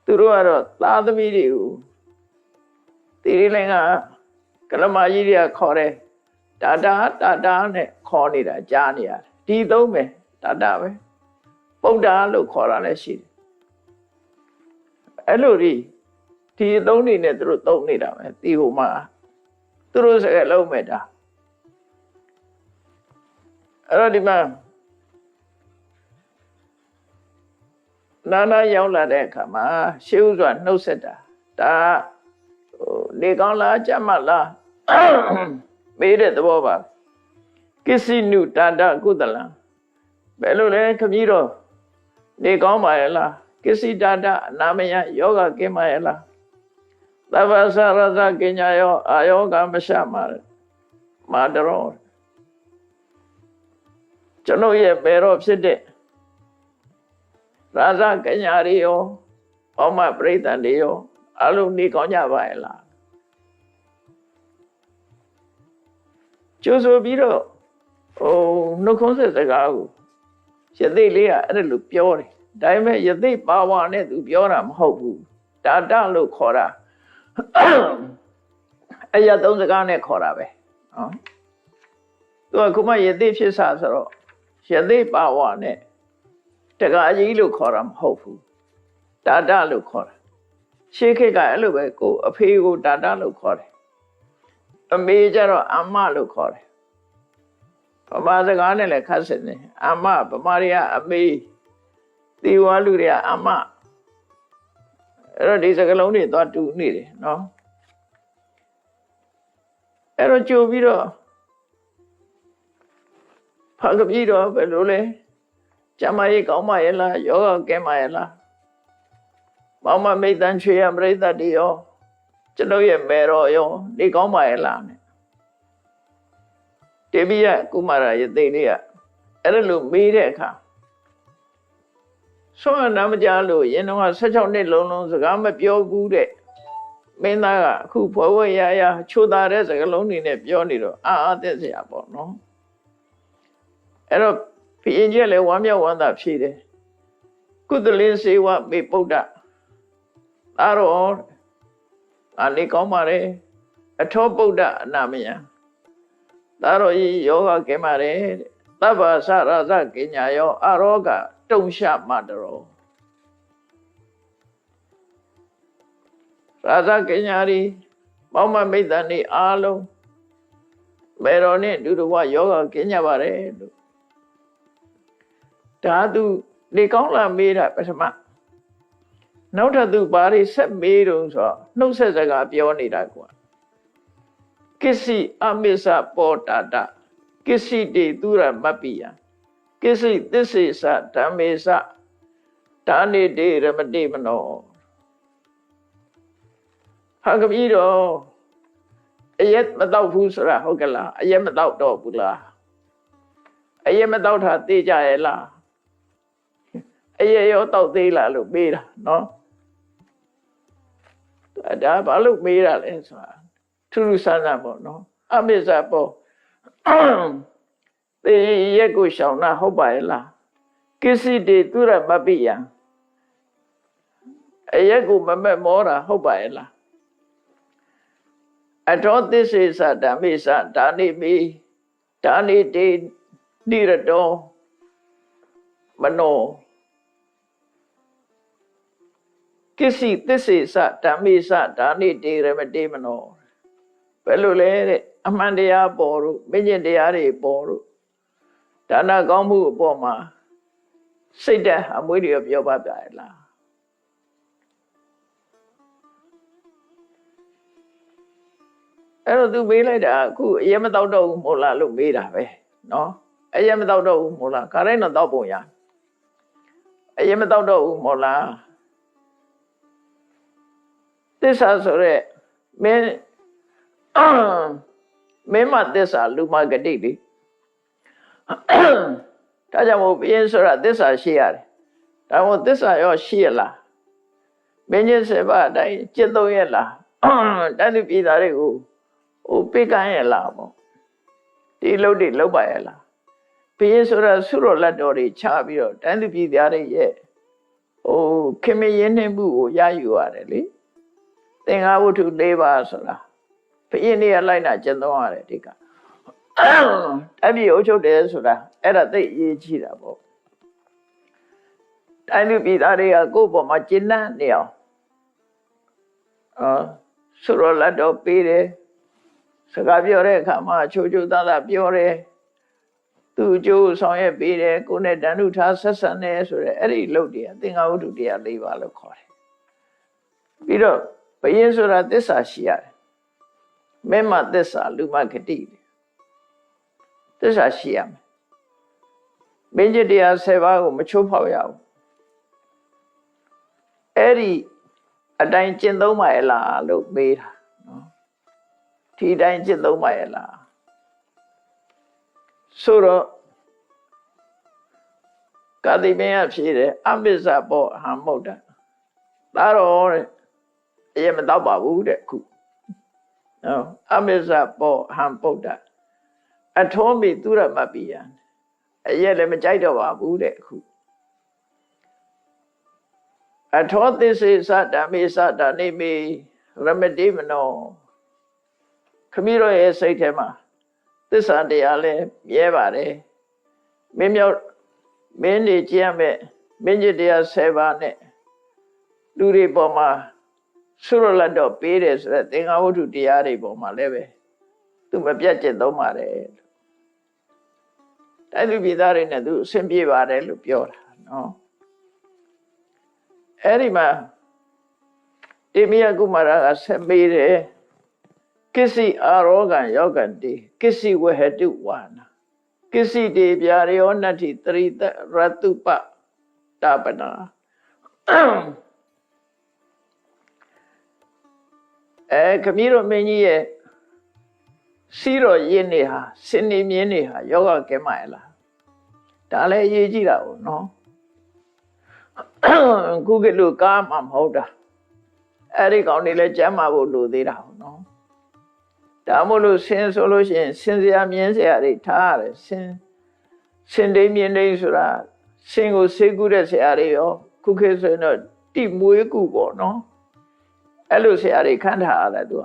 သူတို့ကတော့သားသမီးတွေကိုတိရိလင်္ကာကလမကြီးတွေကခေါ်တယ်တာတာနဲ့ခေါ်နေတာကြားနေရတယ်ဒီသုံးပဲတာပဲပုဒ္ဒါလို့ခေါ်တာလည်းရှိတယ်အဲ့လိုဒီအသုံးတွေနဲ့သူတို့သုံးနေတာပဲဒီဟိုမှာသူတို့စကားလုံးမဲ့တာအဲ့တော့ဒီမှာနာရောက်လာတဲ့အခါမှာရှေးဥစွာနှုတ်ဆက်တာဒါနေကောင်းလားကြမ်းမလားမေးတဲ့သဘောပါကိစ္စနုတာတကုသလံဘယ်လိုလဲခမည်းတော်နေကောင်းပါရဲ့လားကိစ္စတာတအနာမယယောဂကင်းပါရဲ့လားသဗ္ဗသရဇကဉ္ညာယောအာယောဂမရှမာတရောကျွန်ုပ်ရဲ့ဘယ်တော့ဖြစ်တဲ့ရာဇကဉ္ညာတွေရောဘောမပရိသတ်တွေရောအလုံးနေကောင်းကြပါရဲ့လားကျိုးဆိုပြီးတော့နှုတ်ခွန်းဆက်စကားကိုယသိလေးကအဲ့လိုပြောတယ်ဒါပေမဲ့ယသိပါဝါနဲ့သူပြောတာမဟုတ်ဘူးတာတလို့ခေါ်တာအရာသုံးစကားနဲ့ခေါ်တာပဲနော်သူကခုမှယသိဖြစ်စာဆိုတော့ယသိပါဝါနဲ့တက္ကအကြီးလို့ခေါ်တာမဟုတ်ဘူးတာတလို့ခေါ်တာရှေးခေတ်ကအဲ့လိုပဲကိုအဖေကိုတာတလို့ခေါ်တယ်အမေကျတော့အမလို့ခေါ်တယ်ဗမာစကားနဲ့လည်းခတ်စင်တယ်အမဗမာတွေကအမေတီဝါလူတွေကအမအဲ့တော့ဒီစကားလုံးတွေသွားတူနေတယ်နော်အဲ့တော့ကြိုပြီးတော့ဖာကပြီးတော့ဘယ်လိုလဲကျမကြီးကောင်းပါရဲ့လားယောဂကဲပါရဲ့လားမောင်မမိတ်တန်ချွေရပရိသတ်တွေရောကျွန်ုပ်ရဲ့မေတော်ရောနေကောင်းပါရဲ့လားနဲ့တေဘိယကုမာရယသိလေးကအဲ့လိုမေးတဲ့အခါဆွမ်းနာမကြလို့ရင်တော့16နှစ်လုံးစကားမပြောဘူးတဲ့မင်းသားကအခုဘဝရရချိုးသားတဲ့စကားလုံးတွေနဲ့ပြောနေတော့အာသက်စရာပေါ့နော်အဲ့တော့ဘုရင်ကြီးလည်းဝမ်းမြောက်ဝမ်းသာဖြေတယ်ကုသလင်းစေဝမေပုဒ္ဒသားတော်အနေကောင်းပါလေအထောပုဒ္ဒအနာမယသားတော်ကြီးယောဂကဲပါလေသဗ္ဗသရဇကဉ္ညာယောအရောဂတုံရှမတရောရာဇကဉ္ညာရီမောင်မမိတ်တန်နေအားလုံးမေတော်နဲ့ဒုဒဝယောဂကဉ္ညာပါလေလို့ဒါသူနေကောင်းလာမေးတာပထမနောက်ထပ်သူဘာတွေဆက်မေးတုံးဆိုတော့နှုတ်ဆက်စကားပြောနေတာကွာကိစီအမိစ္ဆပောတာတကိစီတေသူရမပ္ပိယကိစီသစ္စေသဓမ္မေသဒါနေတေရမတိမနောဟာကပြီးတော့အရက်မတော့ဘူးဆိုတာဟုတ်ကလားအရက်မတော့တော့ဘူးလားအရက်မတော့တာသိကြရဲ့လားအရက်ရောတော့သေးလားလို့မေးတာနော်ဒါဘာလို့မေးတာလဲဆိုတာထူးထူးဆန်းဆန်းပေါ့နော်အမိစ္ဆပေါ့သေရက်ကိုရှောင်တာဟုတ်ပါရဲ့လားကိစီတေသူရမပ္ပိယအရက်ကိုမမက်မောတာဟုတ်ပါရဲ့လားအထောသစ္စေသဓမ္မေသဒါနေမိဒါနေတေနိရတောမနောကိစီသစ္စေသဓမ္မေသဒါနေတေရမတေမနောဘယ်လိုလဲတဲ့အမှန်တရားပေါ်လို့မဉ္ဇဉ်တရားတွေပေါ်လို့ဒါနကောင်းမှုအပေါ်မှာစိတ်တဲ့အမွေးတွေပြောပါပြရလားအဲ့တော့သူမေးလိုက်တာအခုအရင်မတော့တော့ဘူးမို့လားလို့မေးတာပဲနော်အရင်မတော့တော့ဘူးမို့လားခါတိုင်းတော့တောက်ပုံရဩ အရင်မတော့တော့ဘူးမော်လားသစ္စာဆိုရဲမင်းမသစ္စာလူမဂတိလေဒါကြောင့်မို့ဘုရင်ဆိုတာသစ္စာရှိရတယ်ဒါမို့သစ္စာရောရှိရလားမင်းကြီး7ပါးအတိုင်းကျင့်သုံးရလားတန်သူပြည်သားတွေကိုပိတ်ကမ်းရလားပေါ့ဒီလုပ်တွေလုပ်ပါရလားဘုရင်ဆိုတာဆုတော်လက်တော်တွေချပြီးတော့တန်သူပြည်သားတွေရဲ့ခင်မင်းရင်းနှင်းမှုကိုရယူရတယ်လေသင်္ဃဝတ္ထု၄ပါးဆိုတာဘုရင်တွေကလိုက်နာကျင့်သုံးရတယ်ဒီကအပြည့်အချုပ်တယ်ဆိုတာအဲ့ဒါသိအရေးကြီးတာပေါ့တိုင်းလူပြည်သားတွေကကိုယ့်ပေါ်မှာကျင့်နှံ့နေအောင်ဆုတော်လက်တော်ပေးတယ်စကားပြောတဲ့အခါမှာချိုးချိုးသားသားပြောတယ်သူ့အကျိုးဆောင်ရွက်ပေးတယ်ကိုယ်နဲ့တန်ထုထားဆက်ဆံတယ်ဆိုရဲအဲ့ဒီလုပ်တွေကသင်္ဃဝတ္ထုတရား၄ပါးလို့ခေါ်တယ်ပြီးတော့ဘုရင်ဆိုတာသစ္စာရှိရတယ်မင်းမသစ္စာလူမဂတိသစ္စာရှိရမယ်မင်းကြီးတရား7ပါးကိုမချိုးဖောက်ရဘူးအဲ့ဒီအတိုင်းကျင့်သုံးပါရဲ့လားလို့မေးတာနော်ဒီအတိုင်းကျင့်သုံးပါရဲ့လားဆိုတော့ကာတိမင်းကဖြေတယ်အမစ္ဆဘောဟံမုတ်တဒါတော့တဲ့အရင်မတော့ပါဘူးတဲ့ခုနော်အမစ္ဆဘောဟံပုဒ္ဒအထောမိသူရမပိယံအရင်လည်းမကြိုက်တော့ပါဘူးတဲ့ခုအထောသစ္စေသဓမ္မေသဓာနေမေရမတိမနောခမည်းတော်ရဲ့စိတ်ထဲမှာသစ္စာတရားလည်းမြဲပါတယ်မင်းနေကြည့်ရမယ်မင်းကြီးတရား7ပါးနဲ့လူတွေပေါ်မှာဆုရလတ်တော့ပေးတယ်ဆိုတဲ့သင်္ဃဝတ္ထုတရားတွေပေါ်မှာလည်းပဲသူမပြတ်ကျင့်သုံးပါတယ်တိုင်းလူပြည်သားတွေနဲ့သူအဆင်ပြေပါတယ်လို့ပြောတာနော်အဲ့ဒီမှာတိမိယကုမာရကဆက်မေးတယ်ကိစီအာရောဂံယောဂံတိကိစီဝဟတုဝါနာကိစီတေပြာရောနတ္ထိတရိတရတုပတာပနာခမည်းတော်မင်းကြီးရဲ့စီးတော်ရင်းနေဟာစင်နေမြင်းနေဟာယောဂကဲမရလားဒါလည်းအရေးကြီးတာပေါ့နော်ခုကလူကားမှမဟုတ်တာအဲ့ဒီကောင်တွေလည်းကျမ်းမာဖို့လိုသေးတာပေါ့နော်ဒါမို့လို့ဆင်းဆိုလို့ရှိရင်ဆင်းစရာမြင်းစရာတွေထားရတယ်ဆင်းတိမ်မြင်းတိမ်ဆိုတာဆင်းကိုဆေးကူးတဲ့ဆရာတွေရောခုခေတ်ဆိုရင်တော့တိမွေးကူပေါ့နော်အဲ့လိုဆရာတွေခန့်ထားရတယ်သူက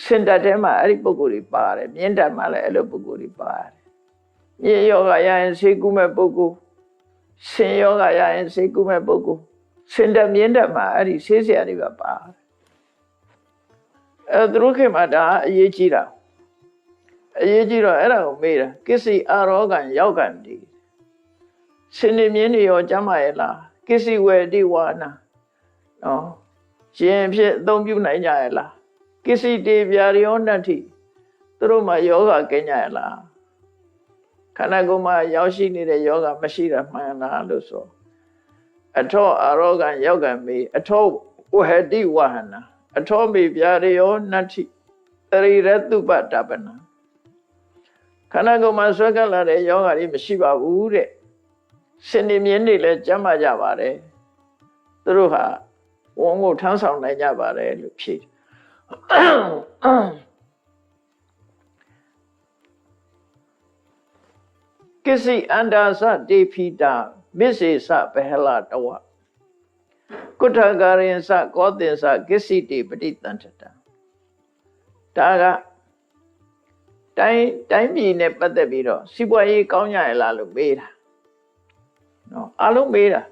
စင်တတ်ထဲမှာအဲ့ဒီပုဂ္ဂိုလ်တွေပါတယ်မြင်းတတ်မှာလည်းအဲ့လိုပုဂ္ဂိုလ်တွေပါတယ်မြေယောဂရရင်ဆေးကူးမဲ့ပုဂ္ဂိုလ်ဆင်ယောဂရရင်ဆေးကူးမဲ့ပုဂ္ဂိုလ်စင်တတ်မြင်းတတ်မှာအဲ့ဒီဆေးဆရာတွေပါပါတယ်သူတို့ခေတ်မှာဒါအရေးကြီးတာအရေးကြီးတော့အဲ့ဒါကိုမေးတာကိစီအာရောဂံယောဂံဒီစင်နေမြင်းတွေရောကျမ်းမာရဲ့လားကိစီဝေတိဝါနာနော်ရှင်ဖြစ်အသုံးပြုနိုင်ကြရဲ့လားကိစီတေပြာရောနတ္ထိသူတို့မှာယောဂကင်းကြရဲ့လားခန္ဓာကိုယ်မှာရောက်ရှိနေတဲ့ယောဂမရှိတာမှန်လားလို့ဆိုအထောအာရောဂံယောဂံမေအထောဝဟတိဝဟနာအထောမေပြာရောနတ္ထိတရိရတုပတပနာခန္ဓာကိုယ်မှာဆွဲကပ်လာတဲ့ယောဂတွေမရှိပါဘူးတဲ့စင်နေမြင်းတွေလည်းကျမ်းမာကြပါတယ်သူတို့ဟာဝန်ကိုထမ်းဆောင်နိုင်ကြပါတယ်လို့ဖြေကိစီအန္တာသတေဖိတာမစ္စေသဘဟလတဝကုဋ္ဌကာရင်သကောသင်္သကိစီတေပฏิတန္တတဒါကတိုင်းပြည်နဲ့ပတ်သက်ပြီးတော့စီးပွားရေးကောင်းကြရလားလို့မေးတာနော်အလုံးမေးတာ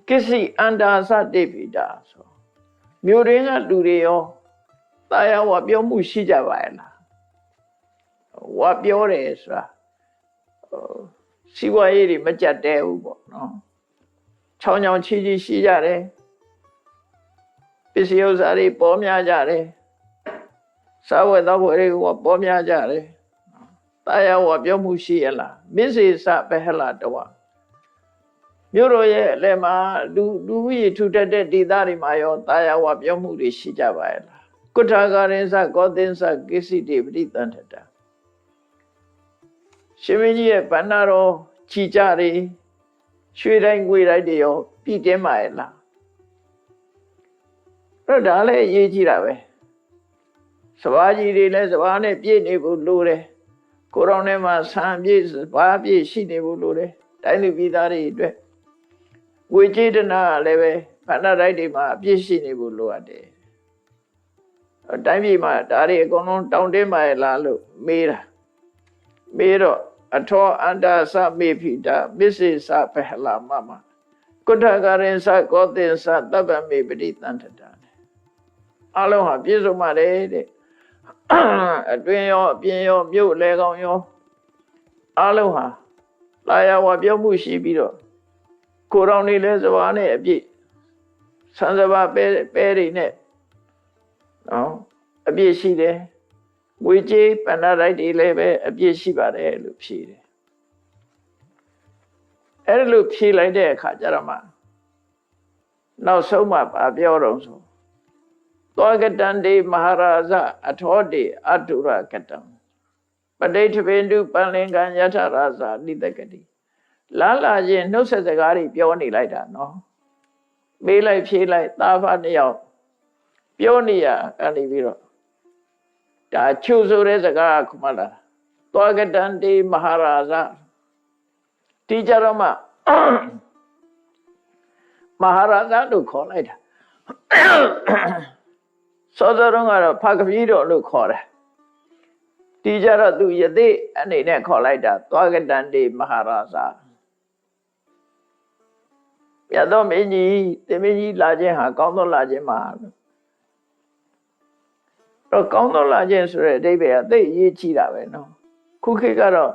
ကိစီအန္တာသတေဖိတာဆိုမြို့ရင်းကလူတွေရောတာယာဝပြောမှုရှိကြပါရဲ့လားဝပြောတယ်ဆိုတာစီးပွားရေးတွေမကြက်တဲဘူးပေါ့နော်ချောင်းချောင်းချီချီရှိကြတယ်ပစ္စည်းဥစ္စာတွေပေါ်များကြတယ်စားဝတ်သောက်ဝတ်တွေကပေါ်များကြတယ်တာယာဝပြောမှုရှိရလားမစ္စေသဘဟလတဝ မြို့တော်ရဲ့အလယ်မှာလူကြီးထူထပ်တဲ့ဒေသတွေမှာရောတာယာဝပြောမှုတွေရှိကြပါရဲ့လားကုဋ္ဌာကရင်စကောသင်္စကိစ္စတိပရိသန္တတာရှင်မင်းကြီးရဲ့ဗန္နာတော်ခြိကြတွေရွှေတိုင်းငွေတိုင်းတွေရောပြည့်တင်းပါရဲ့လားအဲ့ဒါလည်းအရေးကြီးတာပဲစဘာကြီးတွေလည်းစဘာနဲ့ပြည့်နေဖို့လိုတယ်ကိုရောင်ထဲမှာဆံပြည့်စဘာပြည့်ရှိနေဖို့လိုတယ်တိုင်းလူပြည်သားတွေအတွက်ဝေကျေတနာလည်းပဲဗန္နာတိုင်းတွေမှာအပြည့်ရှိနေဖို့လိုအပ်တယ်တိုင်းပြည်မှာဒါတွေအကုန်လုံးတောင်းတင်းပါရဲ့လားလို့မေးတာမေးတော့အထောအန္တာသမေဖိတာမစ္စေသပဟလာမမကုဋ္ဌကရင်သကောသင်္စသဗ္ဗမေပရိသန္တတာအလုံးဟာပြည့်စုံပါတယ်တဲ့အတွင်ရောအပြင်ရောမြို့လေကောင်ရောအလုံးဟာလာယဝပြောမှုရှိပြီးတော့ကိုရောင်နေလဲစဘာနဲ့အပြည့်ဆန်းစဘာပဲတွေနဲ့နော်အပြည့်ရှိတယ်ငွေကြေးပဏ္ဍရိုက်တွေလည်းပဲအပြည့်ရှိပါတယ်လို့ဖြေတယ်အဲ့လိုဖြေလိုက်တဲ့အခါကျတော့မှနောက်ဆုံးမှပြောတော့ဆိုသောကတံတေမဟာရာဇအထောတေအတုရကတံပဋိဋ္ဌပေတုပန္လင်္ကံယထရာဇာနိတကတိလာချင်းနှုတ်ဆက်စကားတွေပြောနေလိုက်တာနော်မေးလိုက်ဖြေလိုက်သားဖနှစ်ယောက်ပြောနေရကနေပြီးတော့ဒါချုပ်ဆိုတဲ့စကားခုမှလာသောကတံတေမဟာရာဇဒီကြတော့မှမဟာရာဇလို့ခေါ်လိုက်တာစောစောတုန်းကတော့ဖကပီးတော်လို့ခေါ်တယ်ဒီကြတော့သူယသိအနေနဲ့ခေါ်လိုက်တာသောကတံတေမဟာရာဇပြတ်တော်မင်းကြီးတင်မင်းကြီးလာခြင်းဟာကောင်းသောလာခြင်းမှာတော့ကောင်းသောလာခြင်းဆိုတဲ့အဓိပ္ပာယ်ကသိအရေးကြီးတာပဲနော်ခုခေတ်ကတော့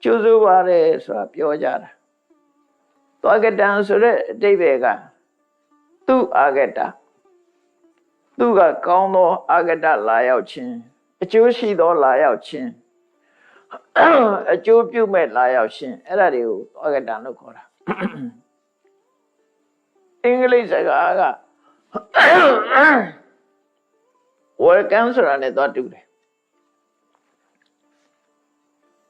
ကျိုးစိုးပါတယ်ဆိုတာပြောကြတာသောကတံဆိုတဲ့အဓိပ္ပာယ်ကသူအာဂတသူကကောင်းသောအာဂတလာရောက်ခြင်းအကျိုးရှိသောလာရောက်ခြင်းအကျိုးပြုမဲ့လာရောက်ခြင်းအဲ့ဒါတွေကိုသောကတံလို့ခေါ်တာအင်္ဂလိပ်စကားက welcome ဆိုတာနဲ့တော့တူတယ်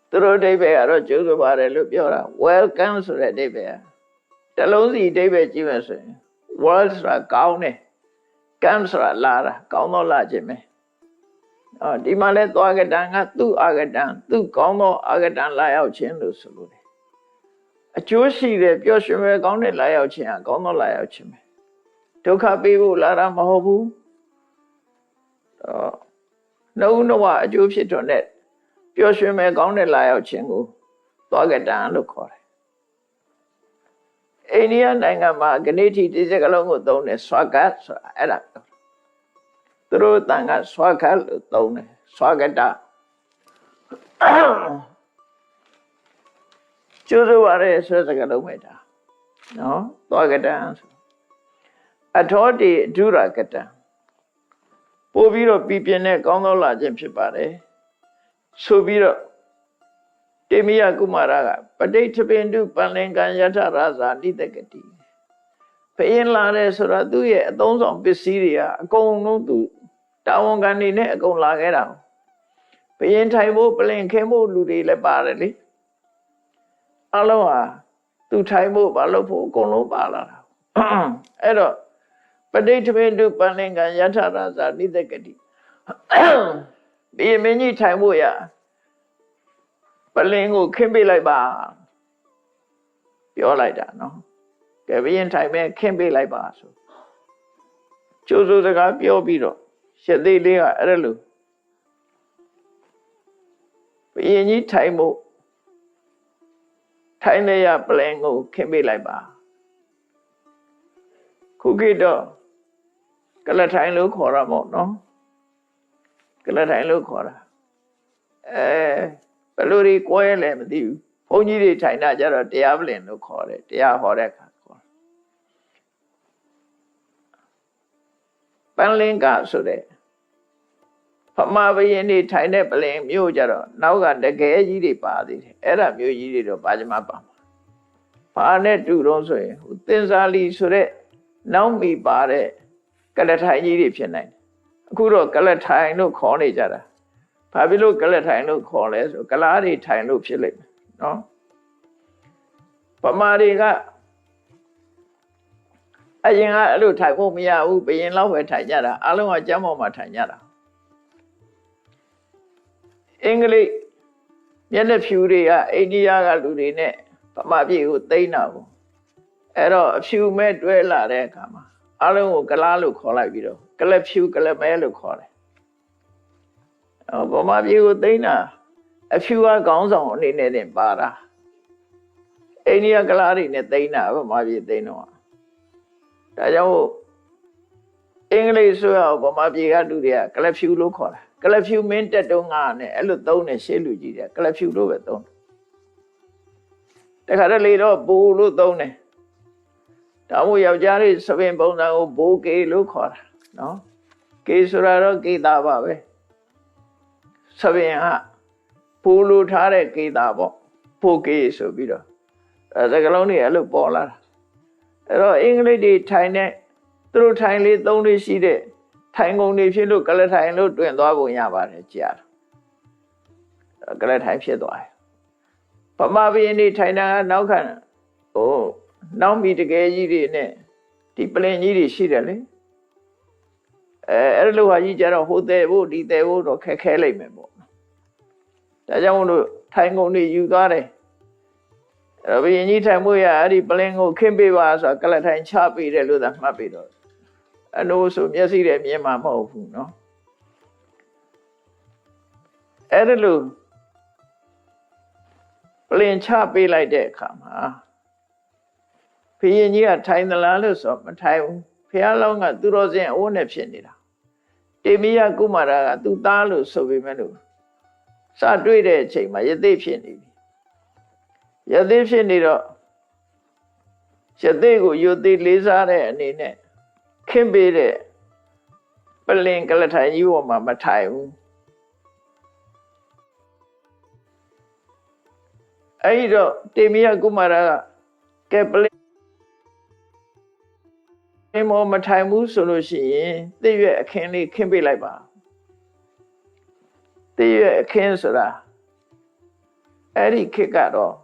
သူတို့အဓိပ္ပာယ်ကတော့ကျိုးဆိုပါတယ်လို့ပြောတာ welcome ဆိုတဲ့အဓိပ္ပာယ်တလုံးစီအဓိပ္ပာယ်ကြည့်မယ်ဆိုရင် world ဆိုတာကောင်းတယ် come ဆိုတာလာတာကောင်းသောလာခြင်းပဲဒီမှာလဲသွားကတံကသူ့အာဂတံသူ့ကောင်းသောအာဂတံလာရောက်ခြင်းလို့ဆိုလို့တယ်အကျိုးရှိတဲ့ပျော်ရွှင်ပဲကောင်းတဲ့လာရောက်ခြင်းဟာကောင်းသောလာရောက်ခြင်းပဲဒုက္ခပေးဖို့လာတာမဟုတ်ဘူးနှုတ်နှဝအကျိုးဖြစ်တော်နဲ့ပျော်ရွှင်ပဲကောင်းတဲ့လာရောက်ခြင်းကိုသွားကတံလို့ခေါ်တယ်အိန္ဒိယနိုင်ငံမှာဂဏိတိဒီစကလုံးကိုသုံးတယ်ဆွာကတ်ဆိုတာအဲ့ဒါသူတို့တန်ကဆွာကတ်လို့သုံးတယ်ဆွာကတကျိုးစိုးရဲဆိုတဲ့စကားလုံးပဲဒါနော်သွားကတံဆိုအထောတိဒုရကတံပို့ပြီးတော့ပြပြင်းတဲ့ကောင်းသောလာခြင်းဖြစ်ပါတယ်ဆိုပြီးတော့တေမိယကုမာရကပဋိဋ္ဌပင်တုပန္လင်္ကံယထရာဇာနိတကတိဖယင်းလာတယ်ဆိုတာသူ့ရဲ့အသုံးဆောင်ပစ္စည်းတွေကအကုန်လုံးသူတာဝန်ခံနေနဲ့အကုန်လာခဲ့တာဖယင်းထိုင်ဖို့ပလင်ခဲဖို့လူတွေလည်းပါတယ်လေအလုံးဟာသူထိုင်ဖို့မလုပ်ဖို့အကုန်လုံးပါလာတာအဲ့တော့ပဋိဋ္ဌပင်တုပန္လင်္ကံယထရာဇာနိတကတိဘီမင်းကြီးထိုင်ဖို့ရပလင်ကိုခင်းပေးလိုက်ပါပြောလိုက်တာနော်ကဲဘီရင်ထိုင်မဲ့ခင်းပေးလိုက်ပါဆိုကျိုးစိုးစကားပြောပြီးတော့ရှစ်သေးလေးကအဲ့လိုဘီရင်ကြီးထိုင်ဖို့ထိုင်နေရပလင်ကိုခင်းပေးလိုက်ပါခုခေတ်တော့ကလထိုင်လို့ခေါ်တာပေါ့နော်ကလထိုင်လို့ခေါ်တာဘယ်လိုတွေကွဲလဲမသိဘူးဘုန်းကြီးတွေထိုင်တာကြတော့တရားပလင်လို့ခေါ်တယ်တရားဟောတဲ့အခါခေါ်ပန်းလင်္ကာဆိုတဲ့ဖမဘယင်းတွေထိုင်တဲ့ပလင်မျိုးကြတော့နောက်ကတကယ်ကြီးတွေပါသေးတယ်အဲ့ဒါမျိုးကြီးတွေတော့ဘာကြမှာပါမှာ ဘာနဲ့တူတော့ဆိုရင်ဟိုသင်္ဇာလီဆိုတဲ့နောက်မိပါတဲ့ကလထိုင်ကြီးတွေဖြစ်နိုင်တယ်အခုတော့ကလထိုင်လို့ခေါ်နေကြတာဘာဖြစ်လို့ကလထိုင်လို့ခေါ်လဲဆိုကလားတွေထိုင်လို့ဖြစ်လိမ့်မယ်နော်ဗမာတွေကအရင်ကအဲ့လိုထိုင်ဖို့မရဘူးဘယင်လောက်ပဲထိုင်ကြတာအလုံးကကျမ်းပေါ်မှာထိုင်ကြတာအင်္ဂလိပ်မျက်နှာဖြူတွေကအိန္ဒိယကလူတွေနဲ့ဗမာပြည်ကိုသိမ်းတာကိုအဲ့တော့အဖြူမဲ့တွဲလာတဲ့အခါမှာအလုံးကိုကလားလို့ခေါ်လိုက်ပြီးတော့ကလဖြူကလမဲလို့ခေါ်တယ်ဗမာပြည်ကိုသိမ်းတာအဖြူကခေါင်းဆောင်အနေနဲ့တင်ပါတာအိန္ဒိယကလားတွေနဲ့သိမ်းတာဗမာပြည်သိမ်းတော့ဒါကြောင့်အင်္ဂလိပ်ဆိုရဗမာပြည်ကလူတွေကကလဖြူလို့ခေါ်တာကလဖြူမင်းတက်တုံးကနဲ့အဲ့လိုသုံးနေရှေ့လူကြီးတွေကလဖြူလို့ပဲသုံးတယ်တခါတလေတော့ဘိုးလို့သုံးတယ်ဒါမှမဟုတ်ယောက်ျားလေးသပင်ပုံစံကိုဘိုးကေလို့ခေါ်တာနော်ကေဆိုတာတော့ကေတာပါပဲသပင်ကဘိုးလို့ထားတဲ့ကေတာပေါ့ဘိုးကေဆိုပြီးတော့စကလုံးတွေအဲ့လိုပေါ်လာတာအဲ့တော့အင်္ဂလိပ်တွေထိုင်နေသူတို့ထိုင်လေးသုံးလေးရှိတဲ့ထိုင်ကုန်တွေဖြစ်လို့ကလထိုင်လို့တွင်သွားပုံရပါတယ်ကြားကလထိုင်ဖြစ်သွားတယ်ဗမာပြည်နေထိုင်တာကနောက်ခံနောက်မီတကယ်ကြီးတွေနဲ့ဒီပလင်ကြီးတွေရှိတယ်လေအဲ့လိုဟာကြီးကြတော့ဟိုတဲ့ဖို့ဒီတဲ့ဖို့တော့ခက်ခဲလိုက်မယ်ပေါ့ဒါကြောင့်မို့လို့ထိုင်ကုန်တွေယူသွားတယ်ဘယင်ကြီးထိုင်မှုရအဲ့ဒီပလင်ကိုခင်းပေးပါဆိုကလထိုင်ချပေးတယ်လို့သာမှတ်ပြီးတော့အနိုးဆိုမျက်စိနဲ့မြင်မှာမဟုတ်ဘူးเนาะအဲ့ဒါလို့ပလင်ချပေးလိုက်တဲ့အခါမှာဘုရင်ကြီးကထိုင်သလားလို့ဆိုမထိုင်ဘူးဘုရားလောင်းကသူတော်စင်အိုးနဲ့ဖြစ်နေတာတေမိယကုမာရကသူ့သားလို့ဆိုပေမဲ့လို့စတွေ့တဲ့အချိန်မှာယသိဖြစ်နေပြီယသိဖြစ်နေတော့ယသိကိုယသိလေးစားတဲ့အနေနဲ့ခင်းပေးတဲ့ပလင်ကလထိုင်ကြီးပေါ်မှာမထိုင်ဘူးအဲ့တော့တေမိယကုမာရကကဲပလင်မောမထိုင်ဘူးဆိုလို့ရှိရင်သိရွက်အခင်းလေးခင်းပေးလိုက်ပါသိရွက်အခင်းဆိုတာအဲ့ဒီခေတ်ကတော့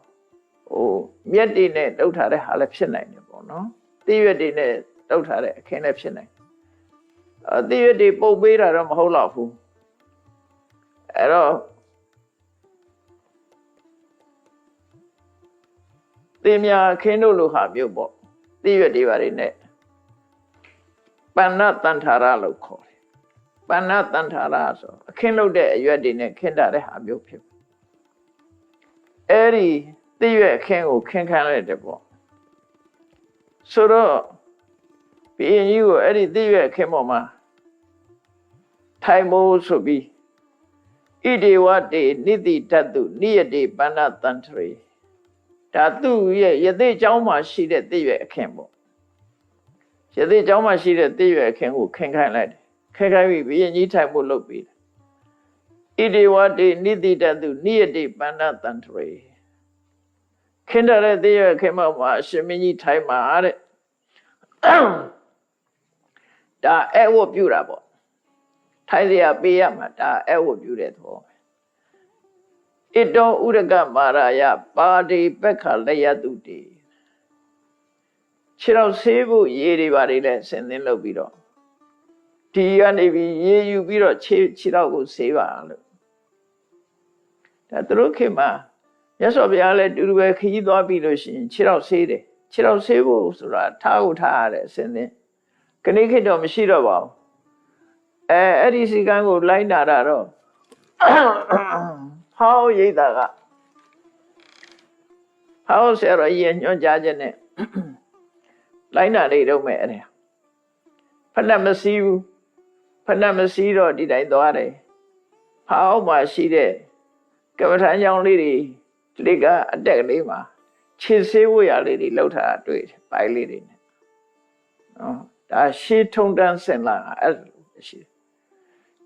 မြက်တွေနဲ့တုပ်ထားတဲ့ဟာလည်းဖြစ်နိုင်တယ်ပေါ့နော်သိရွက်တွေနဲ့တုပ်ထားတဲ့အခင်းလည်းဖြစ်နိုင်သိရွက်တွေပုတ်ပေးတာတော့မဟုတ်တော့ဘူးအဲ့တော့သေမြာခင်းတို့လိုဟာမျိုးပေါ့သိရွက်တွေပါတွေနဲ့ပဏ္ဏတန္ထာရလို့ခေါ်တယ်ပဏ္ဏတန္ထာရဆိုအခင်းလုပ်တဲ့အရွက်တွေနဲ့ခင်းတာတဲ့ဟာမျိုးဖြစ်အဲ့ဒီသိရွက်အခင်းကိုခင်းခံလိုက်တယ်ပေါ့ဆိုတော့ဘုရင်ကြီးကိုအဲ့ဒီသိရွက်အခင်းပေါ်မှာထိုင်မိုးဆိုပြီးဣဒေဝတေနိတိတတ္တုနိယတေပဏ္ဏတန္ထရေဒါသူ့ရဲ့ယသိเจ้าမှာရှိတဲ့သိရွက်အခင်းပေါ့ယသိเจ้าမှာရှိတဲ့သိရွက်အခင်းကိုခင်းခိုင်းလိုက်တယ်ခင်းခိုင်းပြီးဘုရင်ကြီးထိုင်ဖို့လုပ်ပြီးဣဒေဝတေနိတိတတ္တုနိယတေပဏ္ဏတန္ထရေခင်းတဲ့သိရွက်အခင်းမှာအရှင်မင်းကြီးထိုင်မှာတဲ့ဒါအဲ့ဝတ်ပြုတာပေါ့ထိုင်เสียပေးရမှာဒါအဲ့ဝတ်ပြုတဲ့သဘောဣတောဥရကမာရယပါတိပက္ခလယတုတိခြေတော့ဆေးဖို့ရေတွေပါတွေလည်းဆင်သင်းလုပ်ပြီးတော့ဒီကနေပြီးရေယူပြီးတော့ခြေတော့ကိုဆေးပါလို့ဒါသူတို့ခင်မှာမြတ်စွာဘုရားလည်းတူတူပဲခရီးသွားပြီးလို့ရှိရင်ခြေတော့ဆေးတယ်ခြေတော့ဆေးဖို့ဆိုတာထားကိုထားရတယ်ဆင်သင်းခဏခေတ်တော့မရှိတော့ပါဘူးအဲ့ဒီစီကံကိုလိုက်နာတာတော့ဟောရိတ်တာကဟောဆရာတော်ကြီးညွှန်ကြားချက်နဲ့လိုက်နာနေတော့မယ်အဲ့ဒါဖဏမစည်းဘူးဖဏမစည်းတော့ဒီတိုင်းသွားတယ်ဟောမှာရှိတဲ့ကမ္မထာကြောင့်လေးတွေဒီကအတက်ကလေးမှာခြေဆေးဝရလေးတွေလောက်ထားတွေ့တယ်ပိုင်းလေးတွေနဲ့နော်ဒါရှေးထုံတန်းစင်လာအဲ့လိုရှိတယ်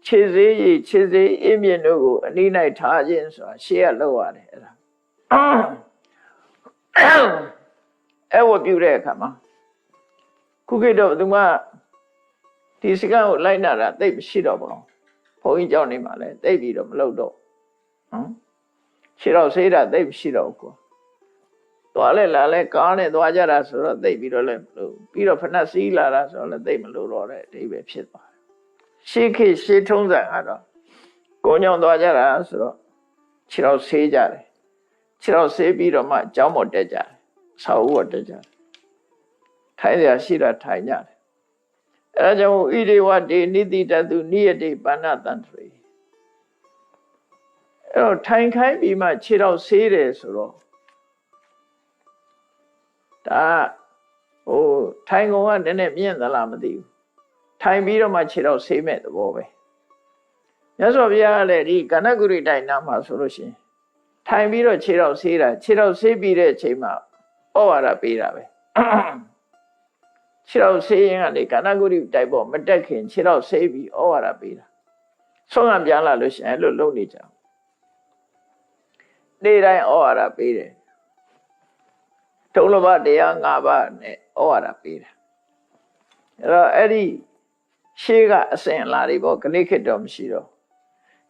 ခြေစေးအင်းမြင့်တို့ကိုအနည်း၌ထားခြင်းဆိုတာရှေးကလောက်ရတယ်အဲ့ဒါ အဲ့ဝတ်ပြုတဲ့အခါမှာခုခေတ်တော့သူကဒီစကားကိုလိုက်နာတာသိပ်မရှိတော့ပါဘူးဘုန်းကြီးကြောင့်နေမှာလဲသိပ်ပြီးတော့မလုပ်တော့ခြေတော့ဆေးတာသိပ်မရှိတော့ဘူးကွာသွားလဲလာလဲကားနဲ့သွားကြတာဆိုတော့သိပ်ပြီးတော့လဲမလို့ပြီးတော့ဖဏစီးလာတာဆိုတော့လဲသိပ်မလို့တော့တဲ့အဓိပ္ပာယ်ဖြစ်သွားတယ်ရှေးခေတ်ရှေးထုံးစံကတော့ကိုညောင်းသွားကြတာဆိုတော့ခြေတော့ဆေးကြတယ်ခြေတော့ဆေးပြီးတော့မှကျောင်းပေါ်တက်ကြတယ်ဆောက်ဦးပေါ်တက်ကြတယ်ထိုင်ရရှိတာထိုင်ကြတယ်အဲဒါကြောင့်ဣရိဝတေနိတိတတုနိယတိပါဏတံတရေအဲ့တော့ထိုင်ခိုင်းပြီးမှခြေတော့ဆေးတယ်ဆိုတော့ဒါထိုင်ကုန်ကနည်းနည်းမြင့်သလားမသိဘူးထိုင်ပြီးတော့မှခြေတော့ဆေးမဲ့သဘောပဲမြတ်စွာဘုရားကလည်းဒီကဏ္ဍဂုရိတိုင်နာမှာဆိုလို့ရှိရင်ထိုင်ပြီးတော့ခြေတော့ဆေးတာခြေတော့ဆေးပြီးတဲ့အချိန်မှာဩဝါဒပေးတာပဲခြေတော့ဆေးရင်ကနေကဏ္ဍဂုရိတိုင်ပေါ်မတက်ခင်ခြေတော့ဆေးပြီးဩဝါဒပေးတာဆုံးကပြန်လာလို့ရှိရင်အဲ့လိုလုပ်နေကြနေ့တိုင်းဩဝါဒပေးတယ်ထုံးလဘတရား၅ပါးနဲ့ဩဝါဒပေးတာအဲ့တော့အဲ့ဒီရှေးကအစဉ်လာတွေပေါ့ခဏခေတ်တော့မရှိတော့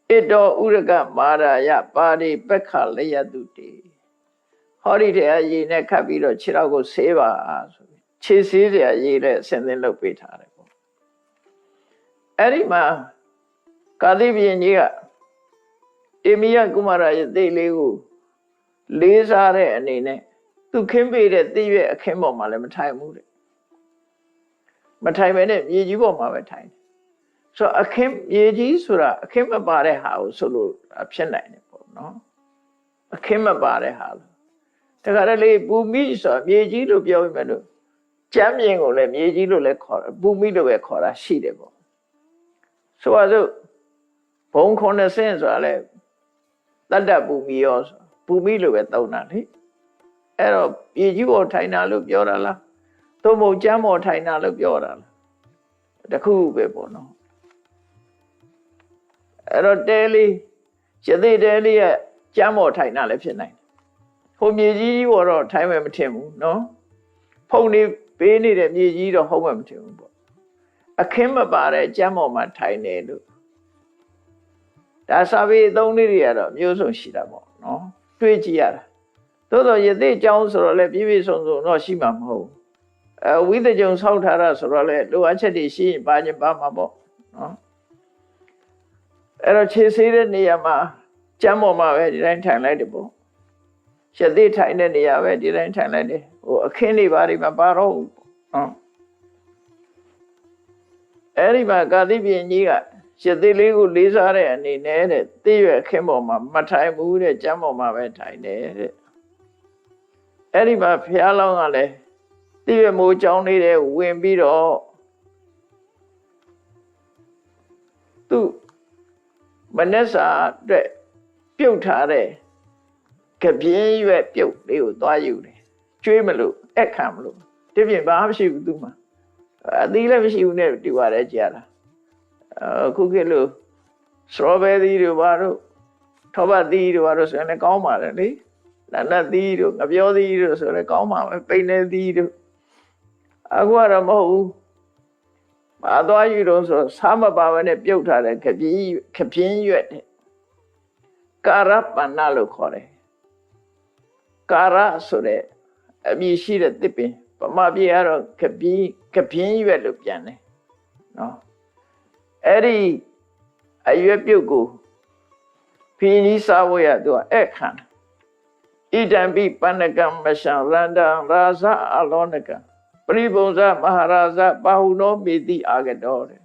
ဣတောဥရကမာရယပါရိပက္ခလယတုတေဟောဒီတရားရည်နဲ့ခတ်ပြီးတော့ခြေထောက်ကိုဆေးပါဆိုပြီးခြေဆေးစရာရည်နဲ့အစဉ်သင်းလုပ်ပေးထားတယ်ပေါ့အဲ့ဒီမှာကာသီဘုရင်ကြီးကအိမိယကုမာရရဲ့သိလေးကိုလေးစားတဲ့အနေနဲ့သူခင်းပေးတဲ့သိရွက်အခင်းပေါ်မှာလည်းမထိုင်ဘူးတဲ့မထိုင်ပဲနဲ့မြေကြီးပေါ်မှာပဲထိုင်တယ်ဆိုတော့အခင်းမြေကြီးဆိုတာအခင်းမပါတဲ့ဟာကိုဆိုလို့ဖြစ်နိုင်တယ်ပေါ့နော်အခင်းမပါတဲ့ဟာလို့တခါတလေပူမိဆိုတာမြေကြီးလို့ပြောပြီးမှလို့ကျမ်းမြင်ကိုလည်းမြေကြီးလို့လည်းခေါ်တယ်ပူမိလို့ပဲခေါ်တာရှိတယ်ပေါ့ဆိုပါစို့ဘုံ90ဆိုတာလည်းတတ္တပူမိရောဆိုပူမိလို့ပဲသုံးတာလေအဲ့တော့မြေကြီးပေါ်ထိုင်တာလို့ပြောတာလားသို့မဟုတ်ကျမ်းပေါ်ထိုင်တာလို့ပြောတာလားတခုပဲပေါ့နော်အဲ့တော့တဲလေးရသေးတဲလေးကကျမ်းပေါ်ထိုင်တာလည်းဖြစ်နိုင်တယ်ဟိုမြေကြီးပေါ်တော့ထိုင်မယ်မထင်ဘူးနော်ဖုန်နေပေးနေတဲ့မြေကြီးတော့ဟုတ်မှမထင်ဘူးပေါ့အခင်းမပါတဲ့ကျမ်းပေါ်မှာထိုင်နေလို့ဒါစာပေအသုံးလေးတွေကတော့မျိုးစုံရှိတာပေါ့နော်တွေးကြည့်ရတာသို့တော့ရသေးကျောင်းဆိုတော့လည်းပြည့်ပြည့်စုံစုံတော့ရှိမှာမဟုတ်ဝိသကြုံဆောက်ထားတာဆိုတော့လည်းလိုအပ်ချက်တွေရှိရင်ပါခြင်းပါမှာပေါ့နော်အဲ့တော့ခြေဆေးတဲ့နေရာမှာကျမ်းပေါ်မှာပဲဒီတိုင်းထိုင်လိုက်တယ်ပေါ့ရသေးထိုင်တဲ့နေရာပဲဒီတိုင်းထိုင်လိုက်တယ်ဟိုအခင်းတွေပါတွေမှာပါတော့နော်အဲ့ဒီမှာကာသီဘုရင်ကြီးကရသေးလေးကိုလေးစားတဲ့အနေနဲ့တဲ့သိရွယ်အခင်းပေါ်မှာမထိုင်ဘူးတဲ့ကျမ်းပေါ်မှာပဲထိုင်တယ်တဲ့အဲ့ဒီမှာဘုရားလောင်းကလည်းသိရွယ်မိုးကြောင်းလေးတဲ့ဝင်ပြီးတော့သူမနက်စာအတွက်ပြုတ်ထားတဲ့ကပြင်းရွက်ပြုတ်လေးကိုသွားယူတယ်ကျွေးမလို့အခခံမလို့ဒီပြင်ဘာမှမရှိဘူးသူမှအသီးလည်းမရှိဘူးနဲ့တူပါတယ်ကြာတာအခုခေတ်လို့စထရောဘယ်ရီတို့ဘာတို့ထောပတ်သီးတို့ဘာတို့ဆိုရင်လည်းကောင်းပါတယ်လေနတ်နတ်သီးတို့ငပြောသီးတို့ဆိုလည်းကောင်းပါပဲပိန်နေသီးတို့အခုကတော့မဟုတ်ဘူးဘာသွားယူတော့ဆိုစားမပါဘဲနဲ့ပြုတ်ထားတဲ့ခပြင်းရွက်တဲ့ကာရပဏ္ဏလို့ခေါ်တယ်ကာရဆိုတဲ့အမည်ရှိတဲ့တစ်ပင်ဗမာပြည်ကတော့ခပြင်းရွက်လို့ပြန်တယ်နော်အဲ့ဒီအရွက်ပြုတ်ကိုဖီနီးစားဖို့ရသူကအဲ့ခံဣဒံပိပဏ္ဏကံမရှံရန္တံရာဇအလောနကံပရိပုံဇမဟာရာဇပါဟုနောမေတိအာဂတောတဲ့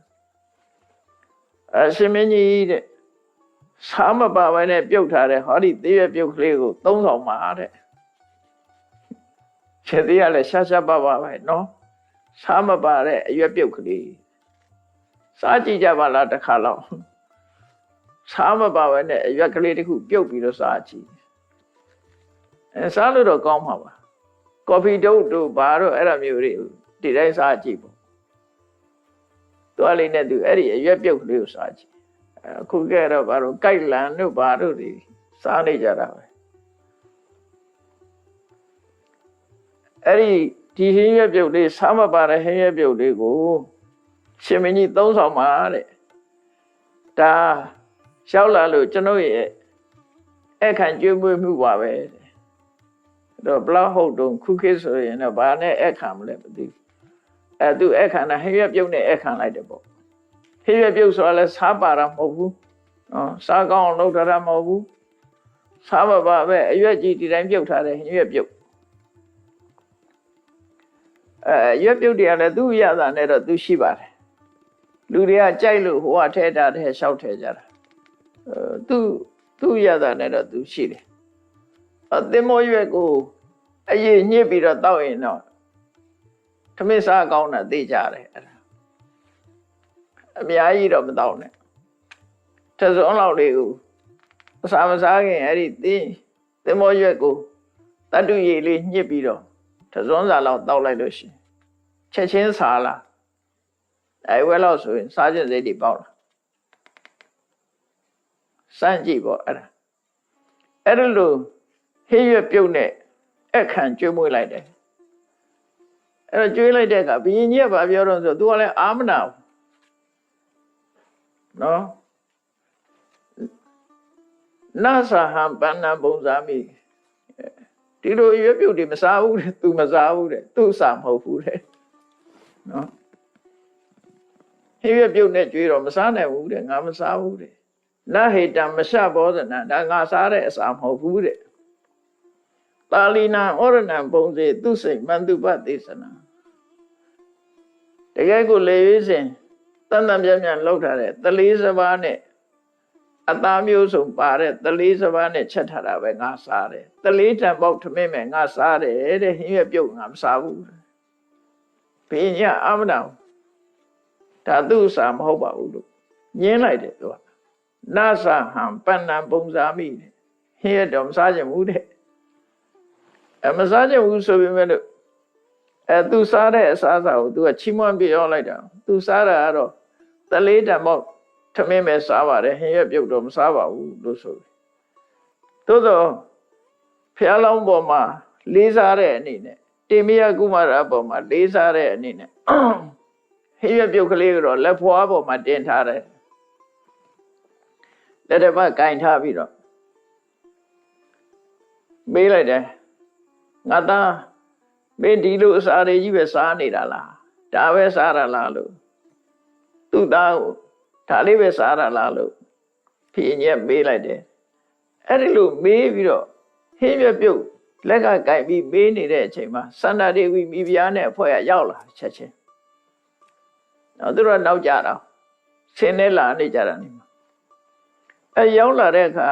အရှင်မင်းကြီးတဲ့စားမပါဘဲနဲ့ပြုတ်ထားတဲ့ဟောဒီသေးရပြုတ်ကလေးကိုသုံးဆောင်ပါတဲ့ခြေသေးရလဲရှားရှားပါပါပဲနော်စားမပါတဲ့အရွက်ပြုတ်ကလေးစားကြည့်ကြပါလားတစ်ခါလောက်စားမပါဘဲနဲ့အရွက်ကလေးတစ်ခုပြုတ်ပြီးတော့စားကြည့်စားလို့တော့ကောင်းမှာပါကော်ဖီတုပ်တို့ဘာတို့အဲ့ဒါမျိုးတွေဒီတိုင်းစားကြည့်ပေါ့သူအလေးနဲ့သူအဲ့ဒီအရွက်ပြုတ်ကလေးကိုစားကြည့်အခုကဲတော့ဘာလို့ကြိုက်လန်တို့ဘာတို့တွေစားနေကြတာပဲ အဲ့ဒီဟင်းရွက်ပြုတ်လေးစားမပါတဲ့ဟင်းရွက်ပြုတ်လေးကိုရှင်မင်းကြီးသုံးဆောင်ပါတဲ့ဒါလျှောက်လာလို့ကျွန်တော်ရဲ့အခန့်ကျွေးမွေးမှုပါပဲတဲ့အဲ့တော့ဘလောက်ဟုတ်တုံခုခေတ်ဆိုရင်တော့ဘာနဲ့အခန့်မလဲမသိဘူးအဲ့သူအခန့်နဲ့ဟင်းရွက်ပြုတ်နဲ့အခန့်လိုက်တယ်ပေါ့ဟင်းရွက်ပြုတ်ဆိုတာလဲစားပါတာမဟုတ်ဘူးနော်စားကောင်းအောင်လုပ်ထားတာမဟုတ်ဘူးစားမပါပဲအရွက်ကြီးဒီတိုင်းပြုတ်ထားတဲ့ဟင်းရွက်ပြုတ်ရွက်ပြုတ်တွေကလည်းသူ့ရတာနဲ့တော့သူရှိပါတယ်လူတွေကကြိုက်လို့ဟိုကထဲတာထဲလျှောက်ထဲကြတာသူ့ရတာနဲ့တော့သူရှိတယ်သင်္ဘောရွက်ကိုအရေးညှစ်ပြီးတော့တောက်ရင်တော့ထမင်းစားကောင်းတာသိကြတယ်အဲ့ဒါအများကြီးတော့မတောက်နဲ့တစုံလောက်လေးကိုအစာမစားခင်အဲ့ဒီသင်္ဘောရွက်ကိုတတ္တုရည်လေးညှစ်ပြီးတော့တစုံစာလောက်တောက်လိုက်လို့ရှိရင်ချက်ချင်းစားလာအဲ့ဝဲလောက်ဆိုရင်စားခြင်းစိတ်တွေပေါက်လာစမ်းကြည့်ပေါ့အဲ့ဒါလိုဟင်းရွက်ပြုတ်နဲ့အခန့်ကျွေးမွေးလိုက်တယ်အဲ့တော့ကျွေးလိုက်တဲ့အခါဘုရင်ကြီးကဘာပြောတော့ဆိုသူကလည်းအာမနာဘူးနော်နာသဟံပဏ္ဏပုံဇာမိဒီလိုရွက်ပြုတ်တွေမစားဘူးတဲ့သူမစားဘူးတဲ့သူ့စာမဟုတ်ဘူးတဲ့နော်ဟင်းရွက်ပြုတ်နဲ့ကျွေးတော့မစားနိုင်ဘူးတဲ့ငါမစားဘူးတဲ့နဟိတံမရှဘောဇနံဒါငါစားတဲ့အစာမဟုတ်ဘူးတဲ့ပါဠိနာဩရဏံပုံစေသူစိတ်မန္တုပသေသနာတကယ်ကိုလေရွေးစဉ်တန်တန်ပြန်ပြန်လောက်ထားတဲ့တလေးစပါးနဲ့အသားမျိုးစုံပါတဲ့တလေးစပါးနဲ့ချက်ထားတာပဲငါစားတယ်တလေးတံပေါက်ထမင်းမဲ့ငါစားတယ်တဲ့ဟင်းရွက်ပြုတ်ငါမစားဘူးဘင်းညအာမနာဒါသူ့စာမဟုတ်ပါဘူးလို့ညင်းလိုက်တယ်သူကနာသဟံပဏ္ဏပုံဇာမိတဲ့ဟင်းရွက်တော့မစားချင်ဘူးတဲ့မစားချင်ဘူးဆိုပေမဲ့လို့သူစားတဲ့အစားအစာကိုသူကချီးမွမ်းပြောလိုက်တာသူစားတာကတော့တလေးတံပေါက်ထမင်းပဲစားပါတယ်ဟင်းရွက်ပြုတ်တော့မစားပါဘူးလို့ဆိုတယ်သို့သောဖျားလောင်းပေါ်မှာလေးစားတဲ့အနေနဲ့တေမယကုမာရပေါ်မှာလေးစားတဲ့အနေနဲ့ဟင်းရွက်ပြုတ်ကလေးကတော့လက်ဖွားပေါ်မှာတင်ထားတယ်လက်တစ်ပတ်ကင်ထားပြီးတော့မေးလိုက်တယ်ငါသားမင်းဒီလိုအစာတွေကြီးပဲစားနေတာလားဒါပဲစားရလားလို့သူ့သားကိုဒါလေးပဲစားရလားလို့ဖြေညက်မေးလိုက်တယ်အဲ့ဒီလိုမေးပြီးတော့ဟင်းရွက်ပြုတ်လက်ကကင်ပြီးမေးနေတဲ့အချိန်မှာစန္ဒဒေဝီမိဖုရားနဲ့အဖွဲ့ကရောက်လာချက်ချင်းတော့သူတို့နောက်ကြတာဆင်းနေလာနေကြတာနေမှာရောက်လာတဲ့အခါ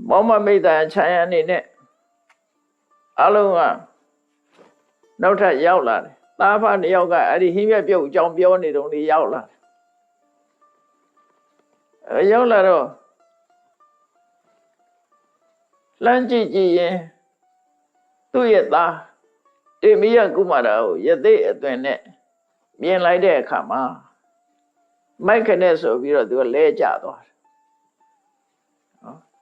မောမမိတ်တန်ခြံရအနေနဲ့အလုံးကနောက်ထပ်ရောက်လာတယ်သားဖနှစ်ယောက်ကအဲ့ဒီဟင်းရွက်ပြုတ်အကြောင်းပြောနေတုန်းလေးရောက်လာတယ်ရောက်လာတော့လမ်းကြည့်ရင်သူ့ရဲ့သားတေမယကုမာရကိုယသိအသွင်နဲ့မြင်လိုက်တဲ့အခါမှာမိုက်ခနဲ့ဆိုပြီးတော့သူကလဲကျသွားတယ်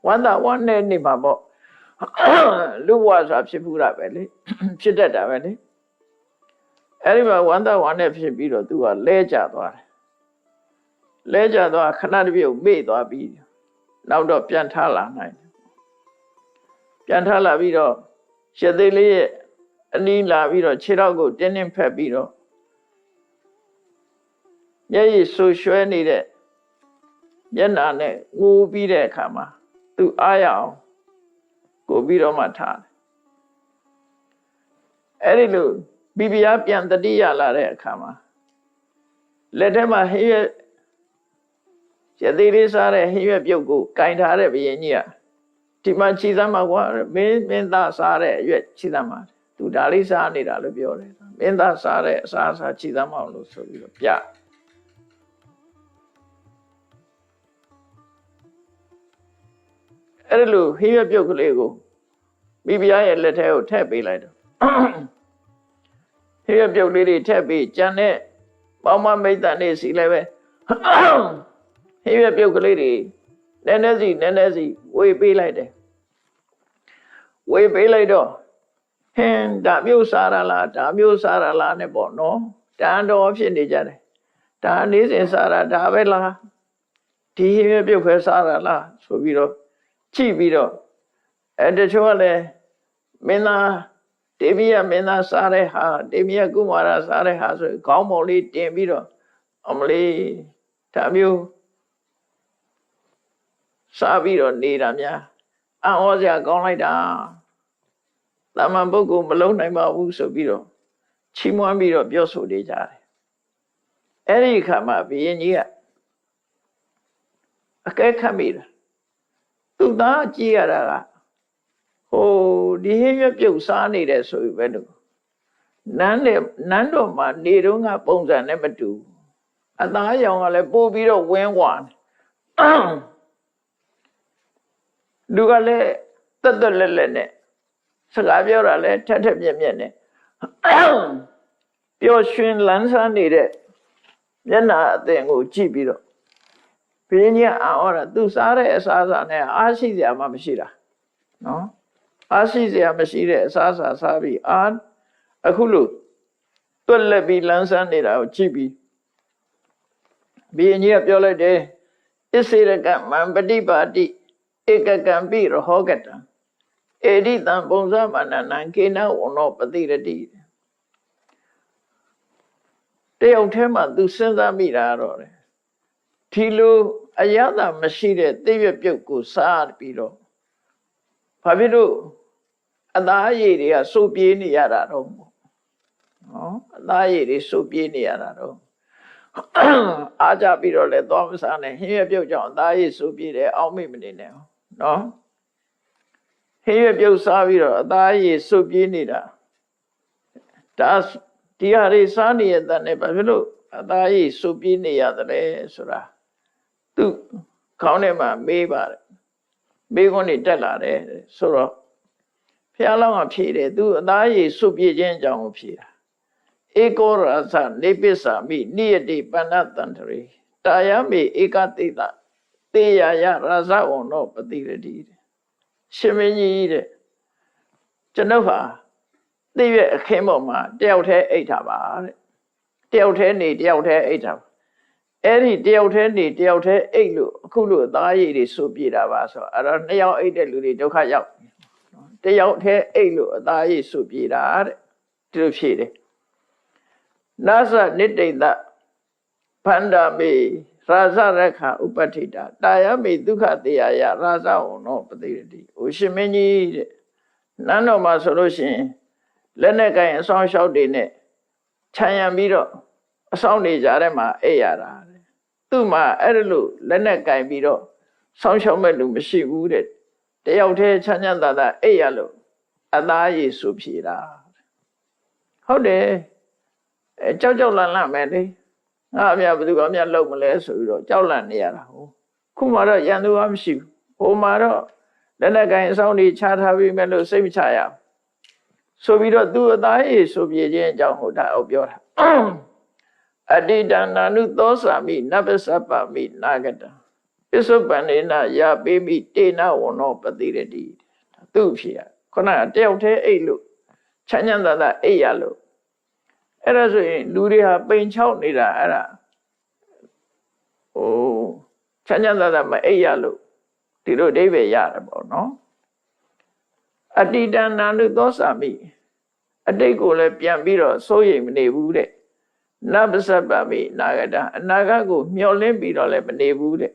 ဝမ်းသာဝမ်းနဲ့နေမှာပေါ့လူဘဝဆိုတာဖြစ်ဘူးတာပဲလေဖြစ်တတ်တာပဲလေအဲ့ဒီမှာဝမ်းသာဝမ်းနဲ့ဖြစ်ပြီးတော့သူကလဲကျသွားတယ်လဲကျသွားခဏတစ်ပြုတ်မေ့သွားပြီးနောက်တော့ပြန်ထားလာနိုင်တယ်ပြန်ထားလာပြီးတော့ရှစ်သိလေးရဲ့အနီးလာပြီးတော့ခြေထောက်ကိုတင်းတင်းဖက်ပြီးတော့မျက်ရည်ဆူရွှဲနေတဲ့မျက်နှာနဲ့ငိုပြီးတဲ့အခါမှာသူအားရအောင်ကိုပြီးတော့မှထားတယ်အဲ့ဒီလိုမိဖုရားပြန်တတိယလာတဲ့အခါမှာလက်ထဲမှာဟင်းရွက်ရသေးလေးစားတဲ့ဟင်းရွက်ပြုတ်ကိုကင်ထားတဲ့ဘုရင်ကြီးကဒီမှာခြိသမ်းမှာကွာမင်းသားစားတဲ့အရွက်ခြိသမ်းမှာသူဒါလေးစားနေတာလို့ပြောတယ်မင်းသားစားတဲ့အစားအစာခြိသမ်းမအောင်လို့ဆိုပြီးတော့ပြအဲ့ဒီလိုဟင်းရွက်ပြုတ်ကလေးကိုမိဖုရားရဲ့လက်ထဲကိုထည့်ပေးလိုက်တော့ဟင်းရွက်ပြုတ်လေးတွေထည့်ပေးကြံတဲ့ပေါင်းမမိတ်တန်နေစီလည်းပဲဟင်းရွက်ပြုတ်ကလေးတွေနည်းနည်းစီဝေပေးလိုက်တယ်ဝေပေးလိုက်တော့ ဟင်းဒါမျိုးစားရလားဒါမျိုးစားရလားနဲ့ပေါ့နော်တန်တော်ဖြစ်နေကြတယ်ဒါနေ့စဉ်စားရဒါပဲလားဒီဟင်းရွက်ပြုတ်ခဲစားရလားဆိုပြီးတော့ကြည့်ပြီးတော့တချို့ကလည်းမင်းသားဒေဝီရမင်းသားစားတဲ့ဟာဒေဝီရကုမာရစားတဲ့ဟာဆိုခေါင်းပေါ်လေးတင်ပြီးတော့အမလေးဒါမျိုးစားပြီးတော့နေတာများအံ့ဩစရာကောင်းလိုက်တာတာမန်ပုဂ္ဂိုလ်မလုံးနိုင်ပါဘူးဆိုပြီးတော့ချီးမွမ်းပြီးတော့ပြောဆိုနေကြတယ်အဲ့ဒီအခါမှာဘုရင်ကြီးကအကဲခတ်မိတာသူသားကြည့်ရတာကဟိုဒီဟင်းရွက်ပြုတ်စားနေတယ်ဆိုပြီးပဲလို့နန်းတော်မှာနေတော့ကပုံစံနဲ့မတူအသားရောင်ကလည်းပို့ပြီးတော့ဝင်းဝါလူကလည်းတက်တက်လက်လက်နဲ့စကားပြောတာလည်းထက်ထက်မြက်မြက်နဲ့ပျော်ရွှင်လန်းဆန်းနေတဲ့မျက်နှာအသင်ကိုကြည့်ပြီးတော့ဘုရင်ကြီးအော်တာသူစားတဲ့အစားအစာနဲ့အားရှိစရာမှမရှိတာနော်အားရှိစရာမရှိတဲ့အစားအစာစားပြီးအခုလို့တွက်လက်ပြီးလန်းဆန်းနေတာကိုကြည့်ပြီးဘုရင်ကြီးကပြောလိုက်တယ်ဣစေရကမံပฏิပါတိဧကကံပိရဟောကတံဧဒိတံပုံဇမနနံကေနဝနောပတိရတိတယောက်တည်းမှသူစဉ်းစားမိတာတော့တယ်ဒီလိုအရသာမရှိတဲ့သိရွက်ပြုတ်ကိုစားပြီးတော့ဘာဖြစ်လို့အသားအရည်တွေကစုပ်ပြေးနေရတာတော့နော်အသားအရည်တွေစုပ်ပြေးနေရတာတော့အားကြပြီးတော့လည်းသွားမစားနဲ့ဟင်းရွက်ပြုတ်ကြောင့်အသားအရည်စုပ်ပြေးတယ်အောက်မိမနေနဲ့နော်ဟင်းရွက်ပြုတ်စားပြီးတော့အသားအရည်စုပ်ပြေးနေတာဒါဒီဟာတွေစားနေရတဲ့ဘာဖြစ်လို့အသားအရည်စုပ်ပြေးနေရတယ်ဆိုတာသူခေါင်းထဲမှာမေးပါတယ်မေးခွန်းတွေတက်လာတယ်ဆိုတော့ဘုရားလောင်းကဖြေတယ်သူအသားရည်စုပ်ပြည့်ခြင်းအကြောင်းကိုဖြေတာဧကောရသနေပစ္ဆာမိနိယတိပဏ္ဏတန္တရေတာယမေဧကတိတတေယယရဇဝံနောပတိရတိရှင်မင်းကြီးတဲ့ကျွန်ုပ်ဟာသိရဲ့အခင်းပေါ်မှာတယောက်တည်းအိတ်တာပါတဲ့တယောက်တည်းနေတယောက်တည်းအိတ်တာအဲ့ဒီတယောက်တည်းနေတယောက်တည်းအိတ်လို့အခုလို့အသားရည်တွေစုပ်ပြေးတာပါဆိုအဲ့တော့နှစ်ယောက်အိတ်တဲ့လူတွေဒုက္ခရောက်တယောက်တည်းအိတ်လို့အသားရည်စုပ်ပြေးတာတဲ့ဒီလိုဖြေတယ်နာသနိတိတဗန္ဒမေရာဇရခဥပဋ္ဌိတာတာယမေဒုက္ခတေယယရာဇဝံနောပတိရတိဟိုရှင်မင်းကြီးတဲ့နန်းတော်မှာဆိုလို့ရှိရင်လက်နဲ့ကိုင်အဆောင်လျှောက်တွေနဲ့ခြံရံပြီးတော့အဆောင်နေကြတဲ့မှာအိပ်ရတာတဲ့သူ့မှာအဲ့လိုလက်နဲ့ကိုင်ပြီးတော့ဆောင်းလျှောက်မဲ့လူမရှိဘူးတဲ့တယောက်တည်းချမ်းချမ်းသာသာအိပ်ရလို့အသားရည်စုဖြေတာဟုတ်တယ်ကြောက်ကြောက်လန့်လန့်မယ်လေငါအမြဘယ်သူကမြလုံမလဲဆိုပြီးတော့ကြောက်လန့်နေရတာဟုတ်ခုမှတော့ရန်သူကမရှိဘူးဟိုမှာတော့လက်နဲ့ကိုင်အဆောင်တွေခြားထားပြီးမဲ့လို့စိတ်မချရဘူးဆိုပြီးတော့သူအသားရည်စုပြေခြင်းအကြောင်းဟိုဒါအောင်ပြောတာအတိတနာနုသောစာမိနဗ္ဗစပမိနာဂတံပစ္စုပန်နေနယာပိမိတေနဝနောပတိရတိသူ့ဖြစ်ရခုနကတယောက်တည်းအိတ်လို့ချမ်းချမ်းသာသာအိတ်ရလို့အဲ့ဒါဆိုရင်လူတွေဟာပိန်ချောက်နေတာအဲ့ဒါဟိုချမ်းချမ်းသာသာမအိတ်ရလို့ဒီလိုအဓိပ္ပာယ်ရတယ်ပေါ့နော်အတိတနာနုသောစာမိအတိတ်ကိုလည်းပြန်ပြီးတော့စိုးရိမ်မနေဘူးတဲ့နဗ္ဗစပမိနာဂတအနာဂတ်ကိုမျှော်လင့်ပြီးတော့လည်းမနေဘူးတဲ့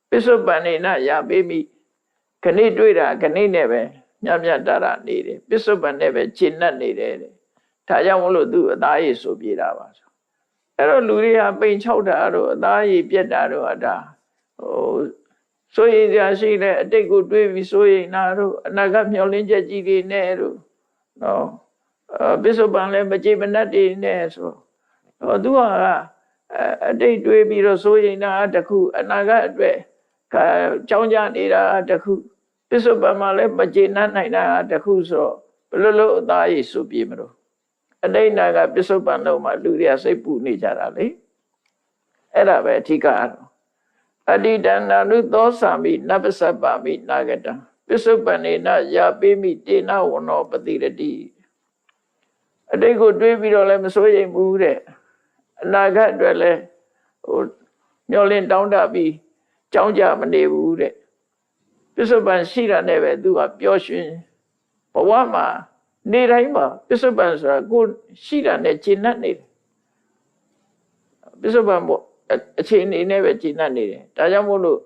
ပစ္စုပန်နေနယာပိမိခဏတွေ့တာခဏနဲ့ပဲညံ့ညံ့တာနေတယ်ပစ္စုပန်နဲ့ပဲရှင်းနှက်နေတယ်တဲ့ဒါကြောင့်မလို့သူအသားရည်ဆိုပြေးတာပါဆိုအဲ့တော့လူတွေဟာပိန်ချောက်တာတို့အသားရည်ပြက်တာတို့အတာဟိုဆိုရင်ကြာရှိတဲ့အတိတ်ကိုတွေးပြီးဆိုရင်နာတို့အနာဂတ်မျှော်လင့်ချက်ကြီးတွေနဲ့တို့နော်ပစ္စုပန်လည်းမကြည်မနှက်တွေနဲ့ဆိုသူကအတိတ်တွေးပြီးတော့ဆိုရင်နာတခုအနာဂတ်အတွက်ကြောင်းကြနေတာတခုပစ္စုပန်မှာလည်းမကြည်နှက်နိုင်တာတခုဆိုဘယ်လိုလုပ်အသားရည်ဆိုပြေးမလို့အတိတ်နာကပစ္စုပန်လုံးမှာလူတွေကစိတ်ပူနေကြတာလေအဲ့ဒါပဲအဓိကတော့အတိတနာနုသောစာမိနဗ္ဗစပမိနာဂတံပစ္စုပန်နေနယာပိမိတေနဝနောပတိရတိ အတိတ်ကိုတွေးပြီးတော့လည်းမစိုးရိမ်ဘူးတဲ့အနာဂတ်အတွက်လည်းမျောလင့်တောင်းတပြီးကြောင်းကြမနေဘူးတဲ့ပစ္စုပန်ရှိတာနဲ့ပဲသူကပျော်ရွှင်ဘဝမှာနေတိုင်းမှာပစ္စုပန်ဆိုတာကိုရှိတာနဲ့ကျင့်တတ်နေတယ်ပစ္စုပန်ပေါ့အခြေအနေနဲ့ပဲကျင့်တတ်နေတယ်ဒါကြောင့်မို့လို့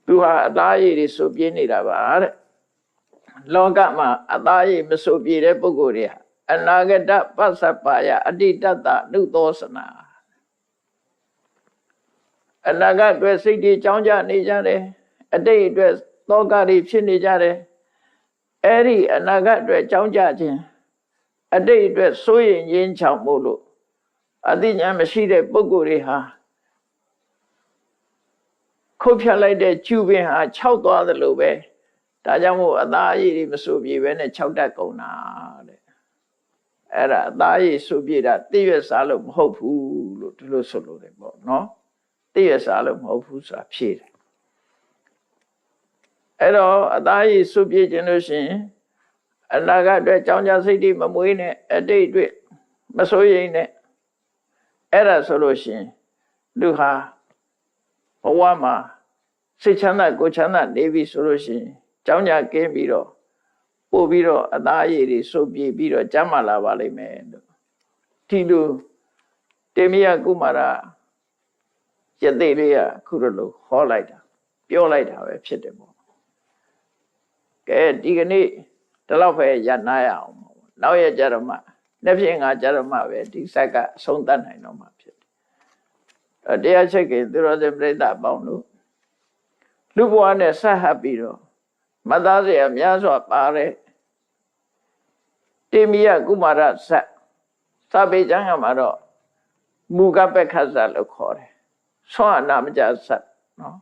သူဟာအသားရည်တွေဆိုပြင်းနေတာပါတဲ့လောကမှာအသားရည်မဆိုပြတဲ့ပုဂ္ဂိုလ်တွေဟာအနာဂတပစ္စပါယအတိတ္တနုသောစနာအနာဂတ်အတွက်စိတ်တွေကြောင်းကြနေကြတယ်အတိတ်အတွက်သောကတွေဖြစ်နေကြတယ်အဲ့ဒီအနာဂတ်အတွက်ကြောင်းကြခြင်းအတိတ်အတွက်စိုးရိမ်ရင်းချောင်မို့လို့အသိဉာဏ်မရှိတဲ့ပုဂ္ဂိုလ်တွေဟာခုတ်ဖြတ်လိုက်တဲ့ကျူပင်ဟာခြောက်သွားသလိုပဲဒါကြောင့်မို့အသားအရည်တွေမဆိုပြေပဲနဲ့ခြောက်တတ်ကုန်တာတဲ့အဲ့ဒါအသားအရည်ဆိုပြေတာတည့်ရွက်စားလို့မဟုတ်ဘူးလို့ဒီလိုဆိုလို့တယ်ပေါ့နော်တည့်ရွက်စားလို့မဟုတ်ဘူးဆိုတာဖြေတယ်အဲ့တော့အသားအရည်ဆိုပြေခြင်းလို့ရှိရင်အနာဂတ်အတွက်ကြောင်းကြစိတ်တွေမမွေးနဲ့အတိတ်အတွက်မစိုးရိမ်နဲ့အဲ့ဒါဆိုလို့ရှိရင်လူဟာဘဝမှာစိတ်ချမ်းသာကိုယ်ချမ်းသာနေပြီဆိုလို့ရှိရင်ကြောင်းကြကင်းပြီးတော့ပို့ပြီးတော့အသားအရည်တွေစိုးပြေပြီးတော့ကျမ်းမာလာပါလိမ့်မယ်လို့ဒီလိုတေမယကုမာရယသိလေးကခုလိုဟောလိုက်တာပြောလိုက်တာပဲဖြစ်တယ်ပေါ့ကဲဒီကနေ့ဒီလောက်ပဲရနာရအောင်ပေါ့နောက်ရကြတော့မှနေ့ဖြင့်ငါကြတော့မှပဲဒီစက်ကအဆုံးသတ်နိုင်တော့မှဖြစ်တယ်တရားချက်ကသူတော်စင်ပြိဿအပေါင်းတို့လူဘဝနဲ့ဆက်ဟပ်ပြီးတော့မသားစရာများစွာပါတဲ့တေမယကုမာရဇတ်စာပေကျမ်းကမှာတော့မူကပက္ခဇတ်လို့ခေါ်တယ်ဆွမ်းအနာမကြဇတ်နော်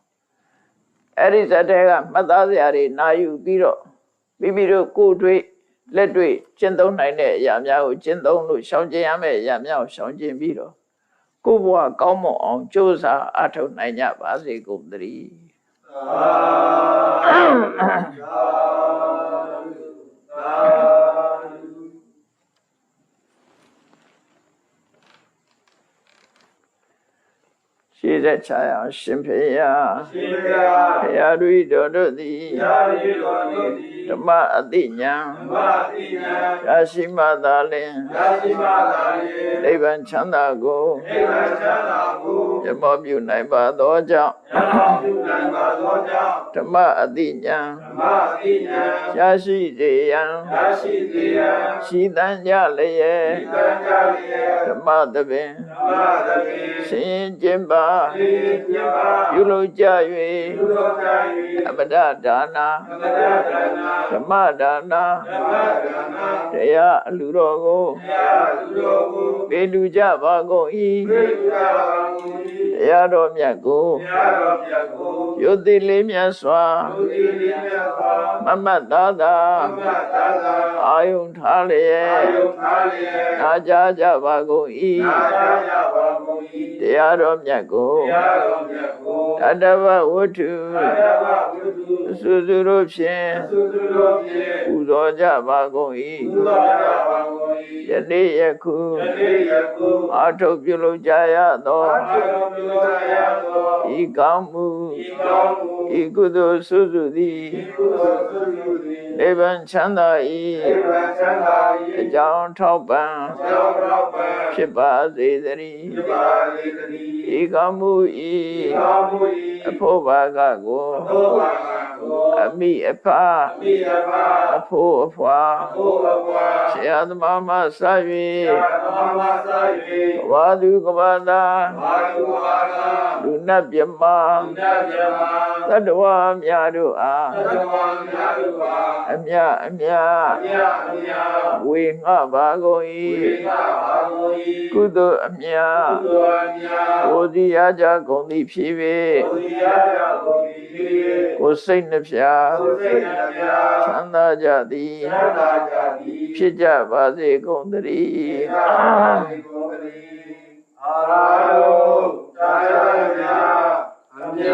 အဲ့ဒီဇတ်တွေကမသားစရာတွေနာယူပြီးတော့မိမိတို့ကိုယ်တွေ့လက်တွေ့ကျင့်သုံးနိုင်တဲ့အရာများကိုကျင့်သုံးလို့ရှောင်ကျဉ်ရမယ့်အရာများကိုရှောင်ကျဉ်ပြီးတော့ကိုယ်ဘဝကောင်းမွန်အောင်ကြိုးစားအထောက်နိုင်ကြပါစေကုန်သတည်းရှေ့သက်ချာအောင်ရှင်ဖေယဘုရားတို့တို့သည်ဓမ္မအတိညာရရှိမှသာလင်နိဗ္ဗာန်ချမ်းသာကိုရမောပြုနိုင်ပါသောကြောင့်ဓမ္မအတိညာရရှိစေရန်ရှိတန်ကြလျက်ဓမ္မသဘင်ဆင်ကျင်ပါပြုလုပ်ကြ၍အပဒဒါနာဓမ္မဒါနာတရားအလူတော်ကိုပေးလူကြပါကုန်၏တရားတော်မြတ်ကိုယုတ်တိလေးမြတ်စွာမမတ်သာသာအာယုန်ထားလျက်နာကြားကြပါကုန်၏တရားတော်မြတ်ကိုတတဝဝတ္ထုစုစုတို့ဖြင့်ပူဇော်ကြပါကုန်၏ယနေ့ယခုအာထုတ်ပြုလုပ်ကြရသောဤကောင်းမှုဤကုသိုလ်စုစုသည်နိဗ္ဗာန်ချမ်းသာ၏အကြောင်းထောက်ပံ့ဖြစ်ပါစေသတည်းဤကောင်းမှု၏အဖို့ဘာကကိုအမိအဖအဖို့အဖွာဆရာသမားမှစ၍ဝါသူကဘာသာလူနတ်မြမသတ္တဝါများတို့အားအမြအမြဝေငှပါကုန်၏ကုသိုလ်အမြဝဇိယကြကုန်သည်ဖြစ်၍ကိုယ်စိတ်နှဖျားချမ်းသာကြသည်ဖြစ်ကြပါစေကုန်သတည်းအာရယုတာယမြအမြ